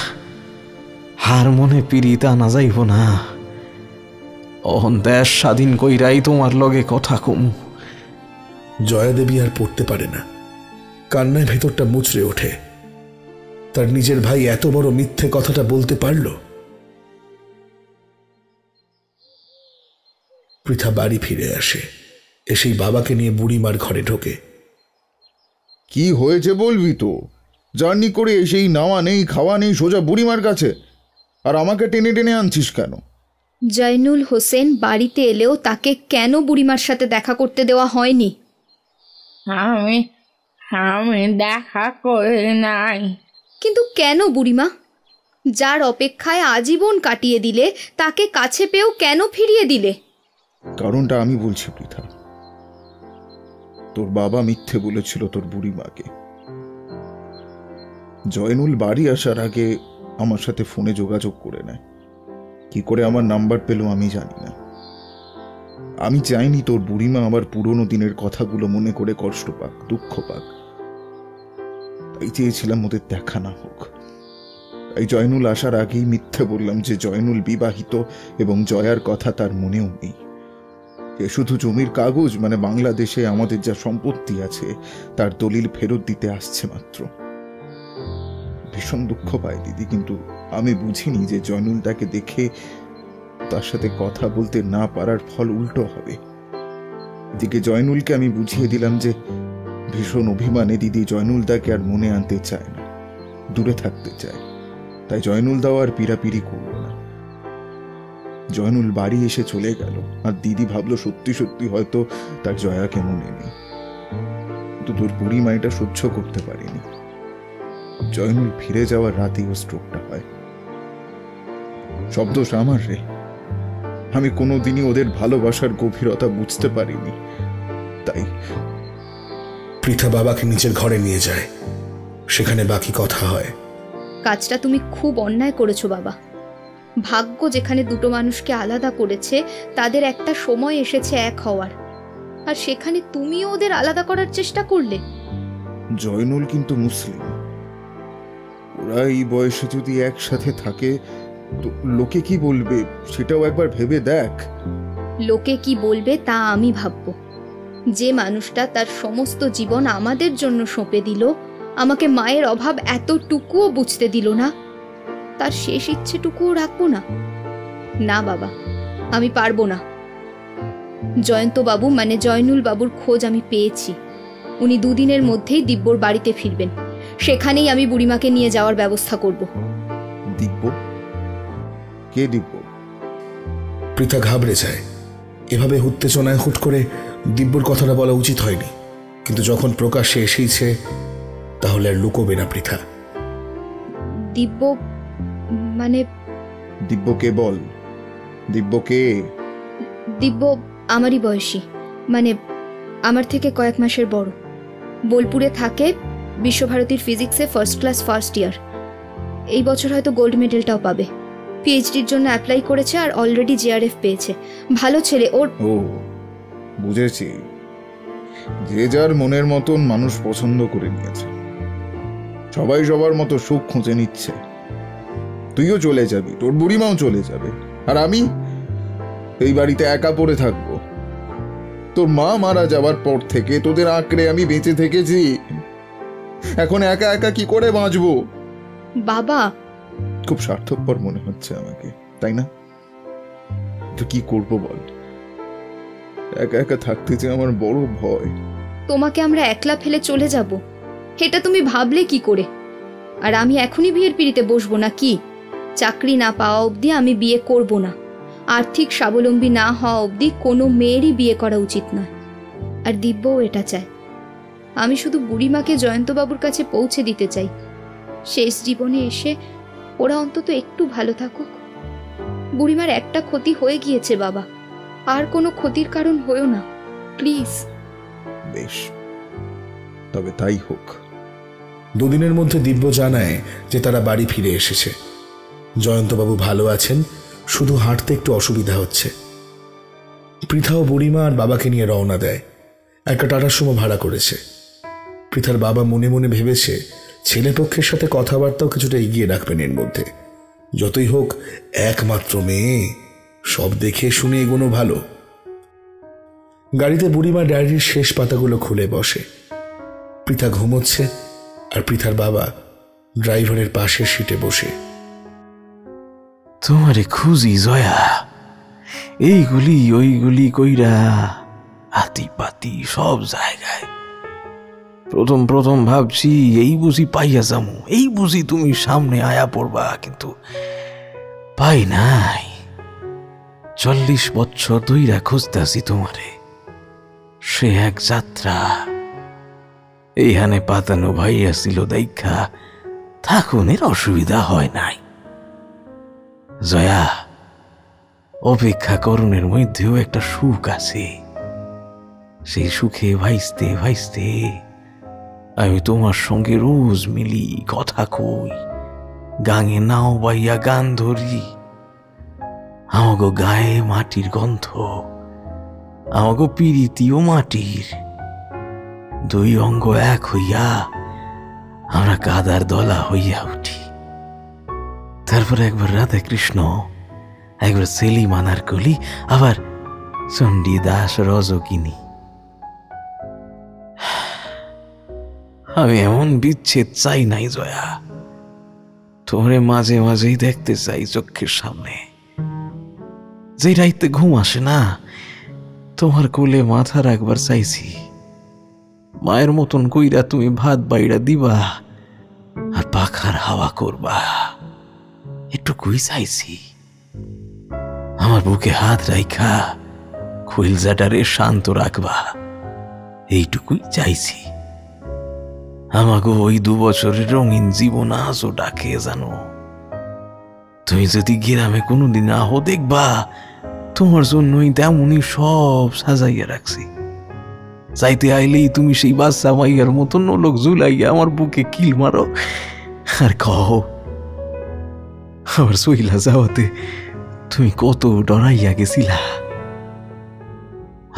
হার মনে পিড়িত আনা যাইব না। অহন দেশ স্বাধীন কইরাই তোমার লগে কথা কমু। জয়া দেবী আর পড়তে পারে না, কান্নায় ভেতরটা মুচড়ে ওঠে। তার নিজের ভাই এত বড় মিথ্যে কথাটা বলতে পারল? পৃথা বাড়ি ফিরে আসে, এসেই বাবাকে নিয়ে বুড়িমার ঘরে ঢোকে। কি হয়েছে বলবি তো? জার্নি করে এসেই নাওয়া নেই, খাওয়া নেই, সোজা বুড়িমার কাছে। আর আমাকে টেনে টেনে আনছিস কেন? জয়নুল হোসেন বাড়িতে এলেও তাকে কেন বুড়িমার সাথে দেখা করতে দেওয়া হয়নি? আমি আমি দেখা করে নাই। কিন্তু কেন বুড়িমা? যার অপেক্ষায় আজীবন কাটিয়ে দিলে, তাকে কাছে পেয়েও কেন ফিরিয়ে দিলে? কারণটা আমি বলছি পৃথা। তোর বাবা মিথ্যে বলেছিল তোর বুড়িমাকে। জয়নুল বাড়ি আসার আগে আমার সাথে ফোনে যোগাযোগ করে নেয়। কি করে আমার নাম্বার পেল আমি জানি না। আমি চাইনি তোর বুড়িমা আমার পুরনো দিনের কথাগুলো মনে করে কষ্ট পাক, দুঃখ পাক। তাই চেয়েছিলাম ওদের দেখা না হোক। তাই জয়নুল আসার আগেই মিথ্যে বললাম যে জয়নুল বিবাহিত এবং জয়ার কথা তার মনেও নেই। এ শুধু জমির কাগজ, মানে বাংলাদেশে আমাদের যা সম্পত্তি আছে তার দলিল ফেরত দিতে আসছে মাত্র। ভীষণ দুঃখ পায় দিদি, কিন্তু আমি বুঝিনি যে জয়নুল তাকে দেখে তার সাথে কথা বলতে না পারার ফল উল্টো হবে। এদিকে জয়নুলকে আমি বুঝিয়ে দিলাম যে ভীষণ অভিমানে দিদি জয়নুল তাকে আর মনে আনতে চায় না, দূরে থাকতে চায়। তাই জয়নুল দাও আর পিড়াপিড়ি করল না। জয়নুল বাড়ি এসে চলে গেল, আর দিদি ভাবলো সত্যি সত্যি হয়তো তার জয়াকে মনে নেই। কিন্তু তোর বুড়ি মাইটা সহ্য করতে পারেনি। জয়নুল ফিরে যাওয়ার রাতেই ও স্ট্রোকটা হয়। শব্দ আমার রে, আমি কোনোদিনই ওদের ভালোবাসার গভীরতা বুঝতে পারিনি। তাই পৃথা বাবাকে নিজের ঘরে নিয়ে যায়, সেখানে বাকি কথা হয়। কাজটা তুমি খুব অন্যায় করেছো বাবা। ভাগ্য যেখানে দুটো মানুষকে আলাদা করেছে, তাদের একটা সময় এসেছে এক হওয়ার, আর সেখানে তুমিও ওদের আলাদা করার চেষ্টা করলে। জয়নুল কিন্তু মুসলিম। ওরা এই বয়সে যদি একসাথে থাকে তো লোকে কি বলবে সেটাও একবার ভেবে দেখ। লোকে কি বলবে তা আমি ভাববো। যে মানুষটা তার সমস্ত জীবন আমাদের জন্য সঁপে দিল, আমাকে মায়ের অভাব এতটুকুও বুঝতে দিল না, তার শেষ ইচ্ছেটুকুও রাখবো না? না বাবা, আমি পারবো না। জয়ন্ত বাবু মানে জয়নুল বাবুর খোঁজ আমি পেয়েছি। উনি দুদিনের মধ্যেই দিব্যর বাড়িতে ফিরবেন। সেখানেই আমি বুড়িমাকে নিয়ে যাওয়ার ব্যবস্থা করব। দিব্য? কে দিব্য? পৃথা ঘাবড়ে যায়। এভাবে উত্তেজনায় হুট করে দিব্যর কথাটা বলা উচিত হয়নি, কিন্তু যখন প্রকাশ্যে এসেছে তাহলে আর লুকোবে না পৃথা। দিব্য মানে? দিব্যকে বল। দিব্যকে? দিব্য আমারই বয়সী, মানে আমার থেকে কয়েক মাসের বড়। বোলপুরে থাকে, বিশ্বভারতীর ফিজিক্সে ফার্স্ট ক্লাস ফার্স্ট ইয়ার। এই বছর হয়তো গোল্ড মেডেলটাও পাবে। পিএইচডির জন্য অ্যাপ্লাই করেছে আর অলরেডি জেআরএফ পেয়েছে। ভালো ছেলে ওর। ও বুঝেছি, যে যার মনের মতন মানুষ পছন্দ করে নিয়েছে। সবাই সবার মতো সুখ খুঁজে নিচ্ছে। তুইও চলে যাবি, তোর বুড়িমাও চলে যাবে, আর আমি এই বাড়িতে একা পড়ে থাকবো। তোর মা মারা যাওয়ার পর থেকে তোদের আঁকড়ে আমি বেঁচে থেকেছি। এখন একা একা কি করে বাঁচবো? বাবা, খুব স্বার্থপর মনে হচ্ছে আমাকে, তাই না? তো কি করবো বল, একা একা থাকতে যে আমার বড় ভয়। তোমাকে আমরা একলা ফেলে চলে যাব, এটা তুমি ভাবলে কি করে? আর আমি এখনই বিয়ের পিড়িতে বসবো না কি? চাকরি না পাওয়া অবধি আমি বিয়ে করব না। আর্থিক স্বাবলম্বী না হওয়া অবধি কোনো মেয়েরই বিয়ে করা উচিত নয়। আর দিব্যও এটা চায়। আমি শুধু বুড়িমাকে জয়ন্তবাবুর কাছে পৌঁছে দিতে চাই। শেষ জীবনে এসে ওরা অন্তত একটু ভালো থাকুক। বুড়িমার একটা ক্ষতি হয়ে গিয়েছে বাবা, আর কোনো ক্ষতির কারণ হয়েও না, প্লিজ। বেশ, তবে তাই হোক। দুদিনের মধ্যে দিব্য জানায় যে তারা বাড়ি ফিরে এসেছে। জয়ন্তবাবু ভালো আছেন, শুধু হাঁটতে একটু অসুবিধা হচ্ছে। পৃথা ও বুড়িমা আর বাবাকে নিয়ে রওনা দেয়। একটা টাটার সুমো ভাড়া করেছে। পৃথার বাবা মনে মনে ভেবেছে ছেলেপক্ষের সাথে কথাবার্তাও কিছুটা এগিয়ে রাখবেন এর মধ্যে। যতই হোক একমাত্র মেয়ে, সব দেখে শুনে এগোনো ভালো। গাড়িতে বুড়িমা ডায়েরির শেষ পাতাগুলো খুলে বসে। পৃথা ঘুমোচ্ছে আর পৃথার বাবা ড্রাইভারের পাশের সিটে বসে। তোমারে খুঁজি জয়া, এইগুলি ওইগুলি কইরা হাতি পাতি সব জায়গায়। প্রথম প্রথম ভাবছি এই বুঝি পাইয়া যামু, এই বুঝি তুমি সামনে আয়া পড়বা, কিন্তু পাই নাই। 40 বছর ধইরা খুঁজতাছি তোমারে। সে এক যাত্রা এইখানে পাতানো ভাইয়া ছিল দেখা থাকুনের অসুবিধা হয় নাই। জয়া, অপেক্ষা করণের মধ্যেও একটা সুখ আছে। সেই সুখে ভাইস্তে ভাইস্তে আমি তোমার সঙ্গে রোজ মিলি, কথা কই, গাঙে নাও বাইয়া গান ধরি। আমাগো গায়ে মাটির গন্ধ, আমাগো পিরিতিও মাটির। দুই অঙ্গ এক হইয়া আমরা কাদার দলা হইয়া উঠি। তারপর একবার রাধা কৃষ্ণ, একবার সেলিম আনারকলি, আবার চণ্ডী দাস রজকিনী। আমি এমন বিচ্ছেদ চাই নাই জয়া, তোরে মাঝে মাঝেই দেখতে চাই চোখের সামনে। যে রাইতে ঘুম আসে না, তোমার কোলে মাথা রাখবার চাইছি। মায়ের মতন কইরা তুমি ভাত বাইড়া দিবা আর পাখার হাওয়া করবা, এটুকুই চাইছি। আমার বুকে হাত রাইখা খুইলজাটারে শান্ত রাখবা, এইটুকুই চাইছি। আমাগো ওই 2 বছরের রঙিন জীবন আজও ডাকে জানো। তুমি যদি গ্রামে কোনোদিন আহো, দেখবা তোমার জন্যই তেমনই সব সাজাইয়া রাখছি। চাইতে আইলেই তুমি সেই বাচ্চা মাইয়ার মতন লোক জুলাইয়া আমার বুকে কিল মারো আর কও আমার সইলা যাওয়াতে তুমি কত ডরাইয়া গেছিলা।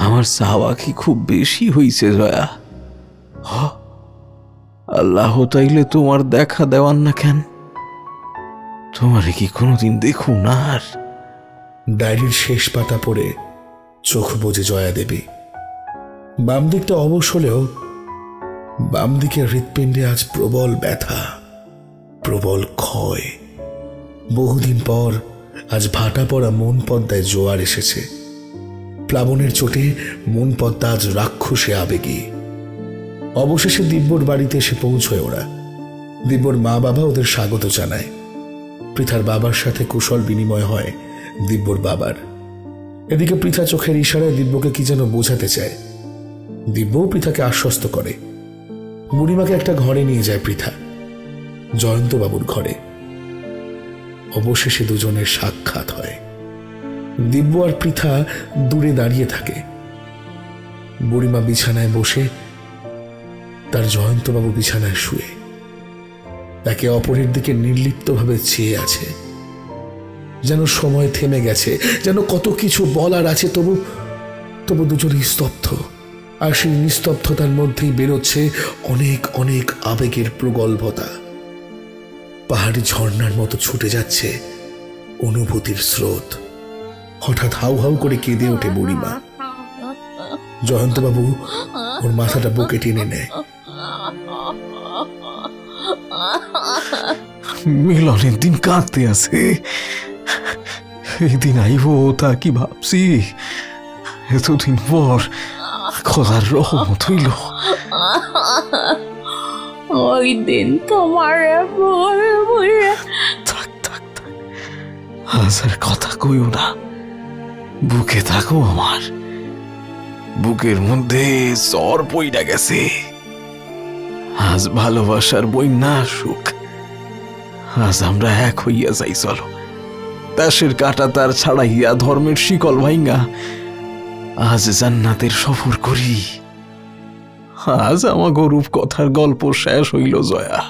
আমার চাওয়া কি খুব বেশি হইছে জয়া? আল্লাহ তাইলে তোমার দেখা দেওয়ান না কেন? তোমারে কি কোনোদিন দেখুন না? আর ডায়েরির শেষ পাতা পড়ে চোখ বুজে জয়া দেবী। বাম দিকটা অবশ হলেও বাম দিকের হৃৎপিণ্ডে আজ প্রবল ব্যথা, প্রবল ক্ষয়। বহুদিন পর আজ ভাটা পড়া মন পদ্মায় জোয়ার এসেছে। প্লাবনের চোটে মন পদ্মা আজ রাক্ষসে আবেগী। অবশেষে দিব্যর বাড়িতে এসে পৌঁছয় ওরা। দিব্যর মা বাবা ওদের স্বাগত জানায়। পৃথার বাবার সাথে কুশল বিনিময় হয় দিব্যর বাবার। এদিকে পৃথা চোখের ইশারায় দিব্যকে কি যেন বোঝাতে চায়। দিব্যও পৃথাকে আশ্বস্ত করে। বুড়িমাকে একটা ঘরে নিয়ে যায় পৃথা, জয়ন্তবাবুর ঘরে। অবশেষে দুজনের সাক্ষাৎ হয়। দিব্য আর পৃথা দূরে দাঁড়িয়ে থাকে। বুড়িমা বিছানায় বসে, তার জয়ন্তবাবু বিছানায় শুয়ে একে অপরের দিকে নির্লিপ্তভাবে চেয়ে আছে। যেন সময় থেমে গেছে, যেন কত কিছু বলার আছে, তবু দুজনেই স্তব্ধ। আর সেই নিস্তব্ধতার মধ্যেই বেরোচ্ছে অনেক অনেক আবেগের প্রগল্ভতা। পাহাড়ি ঝর্ণার মতো ছুটে যাচ্ছে অনুভূতির স্রোত। হঠাৎ হাউ হাউ করে কেঁদে ওঠে বুড়িমা। জয়ন্তবাবু ওর মাথাটা বুকে টেনে নেয়। মিলনের দিন কাঁদতে আছে, এই দিন আইব তা কি ভাবছি। এতদিন পর খোদার রহমত হইল। ওই দিন তোমার থাক থাক থাক, আজ আর কথা কইও না। বুকে থাকো আমার, বুকের মধ্যে জ্বর বইটা গেছে। আজ ভালোবাসার বন্যা সুখ, আজ আমরা এক হইয়া যাই। চলো দাসের কাটা তার ছাড়াইয়া ধর্মের শিকল ভাইঙ্গা আজ জান্নাতের সফর করি। আজ আমার গরুপ কথার গল্প শেষ হইল জয়া।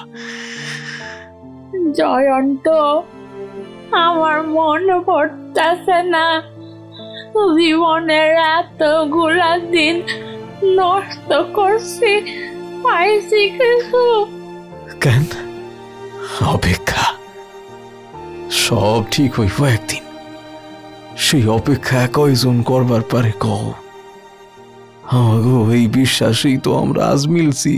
জয়ন্ত, আমার মন পড়তাছে না। জীবনের এতগুলা দিন নষ্ট করছি, পাইছি কিছু? কেন? অপেক্ষা, সব ঠিক হইব একদিন। সেই অপেক্ষা কয়জন করবার পারে কও? আমাগো এই বিশ্বাসেই তো আমরা আজ মিলছি,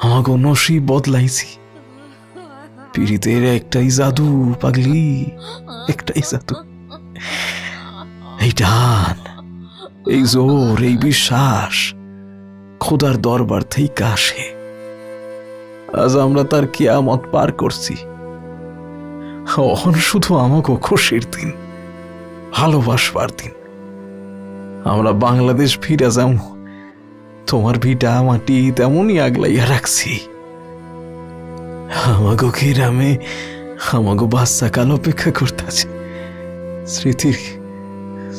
আমাগো নসিব বদলাইছি। পীড়িতের একটাই জাদু পাগলি, একটাই জাদু। এই টান, এই জোর, এই বিশ্বাস খোদার দরবার থেকে আসে। আজ আমরা তার কিয়ামত পার করছি। শুধু আমাকে খুশির দিন, ভালোবাসবার দিন। আমরা বাংলাদেশ ফিরে যাও, তোমার ভিটা মাটি তেমনই আগলাইয়া রাখছি। আমাগো গ্রামে আমাগো বাচ্চা কাল অপেক্ষা করতেছে।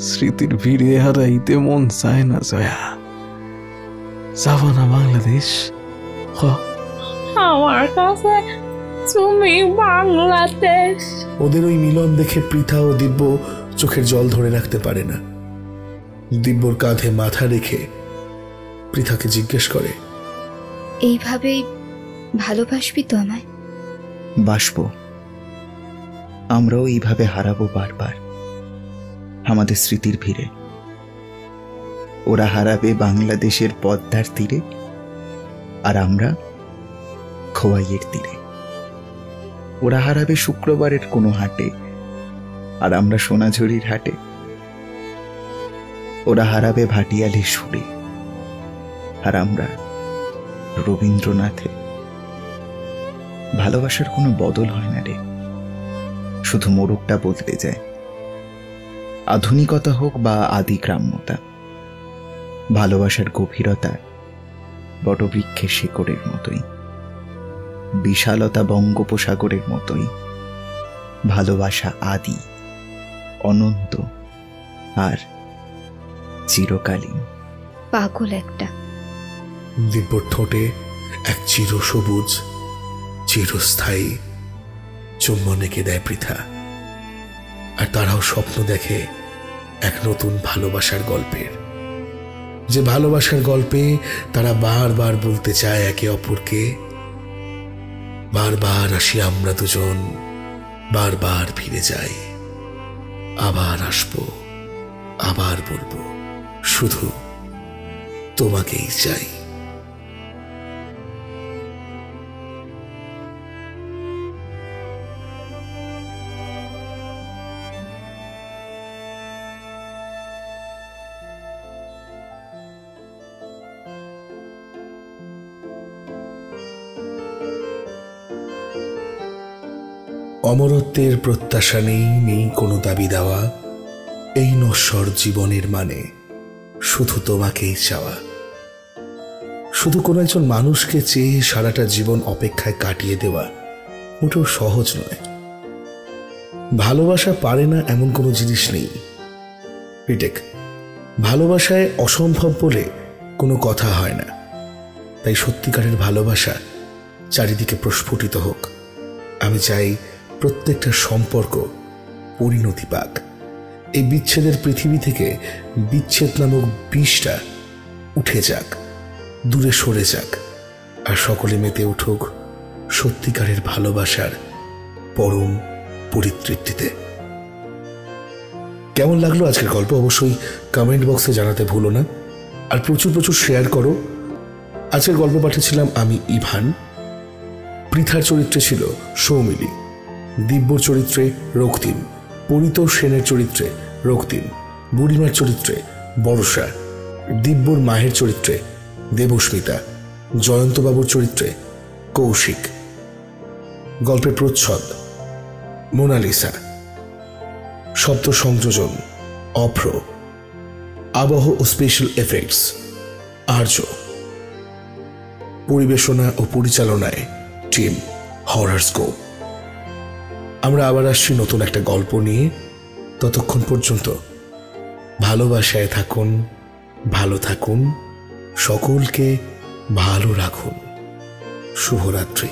স্মৃতির ভিড়ে হারাইতে মন চায় না জয়া। যাব না বাংলাদেশ? আমার কাছে তুমি বাংলাদেশ। ওদের ওই মিলন দেখে পৃথা ও দিব্য চোখের জল ধরে রাখতে পারে না। দিব্যর কাঁধে মাথা রেখে পৃথাকে জিজ্ঞেস করে, এইভাবেই ভালোবাসবি তো আমায়? বাসবো। আমরাও এইভাবে হারাবো বারবার আমাদের স্মৃতির ভিড়ে। ওরা হারাবে বাংলাদেশের পদ্মার তীরে, আর আমরা খোয়াইয়ের তীরে। ওরা হারাবে শুক্রবারের কোনো হাটে, আর আমরা সোনাঝুরির হাটে। ওরা হারাবে ভাটিয়ালির সুরে, আর আমরা রবীন্দ্রনাথে। ভালোবাসার কোনো বদল হয় না রে, শুধু মোড়কটা বদলে যায়। আধুনিকতা হোক বা আদি গ্রাম্যতা, ভালোবাসার গভীরতা বটবৃক্ষের শিকড়ের মতোই, বিশালতা বঙ্গোপসাগরের মতোই। ভালোবাসা আদি, অনন্ত আর চিরকালীন। পাগল একটা। দিব্যর ঠোঁটে এক চিরসবুজ চিরস্থায়ী চুম্বন এঁকে দেয় পৃথা। আর তারাও স্বপ্ন দেখে এক নতুন ভালোবাসার গল্পের, যে ভালোবাসার গল্পে তারা বারবার বলতে চায় একে অপরকে, বারবার আসি আমরা দুজন, বারবার ফিরে যাই, আবার আসবো, আবার বলবো, শুধু তোমাকেই চাই। অমরত্বের প্রত্যাশা নেই, নেই কোনো দাবি দেওয়া। এই নশ্বর জীবনের মানে শুধু তোমাকেই চাওয়া। শুধু কোনো একজন মানুষকে চেয়ে সারাটা জীবন অপেক্ষায় কাটিয়ে দেওয়া মোটেও সহজ নয়। ভালোবাসা পারে না এমন কোনো জিনিস নেই। রিটেক, ভালোবাসায় অসম্ভব বলে কোনো কথা হয় না। তাই সত্যিকারের ভালোবাসা চারিদিকে প্রস্ফুটিত হোক। আমি চাই প্রত্যেকটা সম্পর্ক পরিণতি পাক। এই বিচ্ছেদের পৃথিবী থেকে বিচ্ছেদ নামক বিষটা উঠে যাক, দূরে সরে যাক, আর সকলে মেতে উঠুক সত্যিকারের ভালোবাসার পরম পরিতৃপ্তিতে। কেমন লাগলো আজকের গল্প অবশ্যই কমেন্ট বক্সে জানাতে ভুলো না, আর প্রচুর প্রচুর শেয়ার করো। আজকের গল্প পাঠিয়েছিলাম আমি ইভান। পৃথার চরিত্রে ছিল সৌমিলি, দিব্যর চরিত্রে রক্তিম, পরিতোষ সেনের চরিত্রে রক্তিম, বুড়িমার চরিত্রে বর্ষা, দিব্যর মায়ের চরিত্রে দেবস্মিতা, জয়ন্তবাবুর চরিত্রে কৌশিক। গল্পের প্রচ্ছদ মোনালিসা, শব্দ সংযোজন অভ্র, আবহ ও স্পেশাল এফেক্টস আর্য, পরিবেশনা ও পরিচালনায় টিম হরারস্কোপ। আমরা আবার আসছি নতুন একটা গল্প নিয়ে। ততক্ষণ পর্যন্ত ভালোবাসায় থাকুন, ভালো থাকুন, সকলকে ভালো রাখুন। শুভরাত্রি।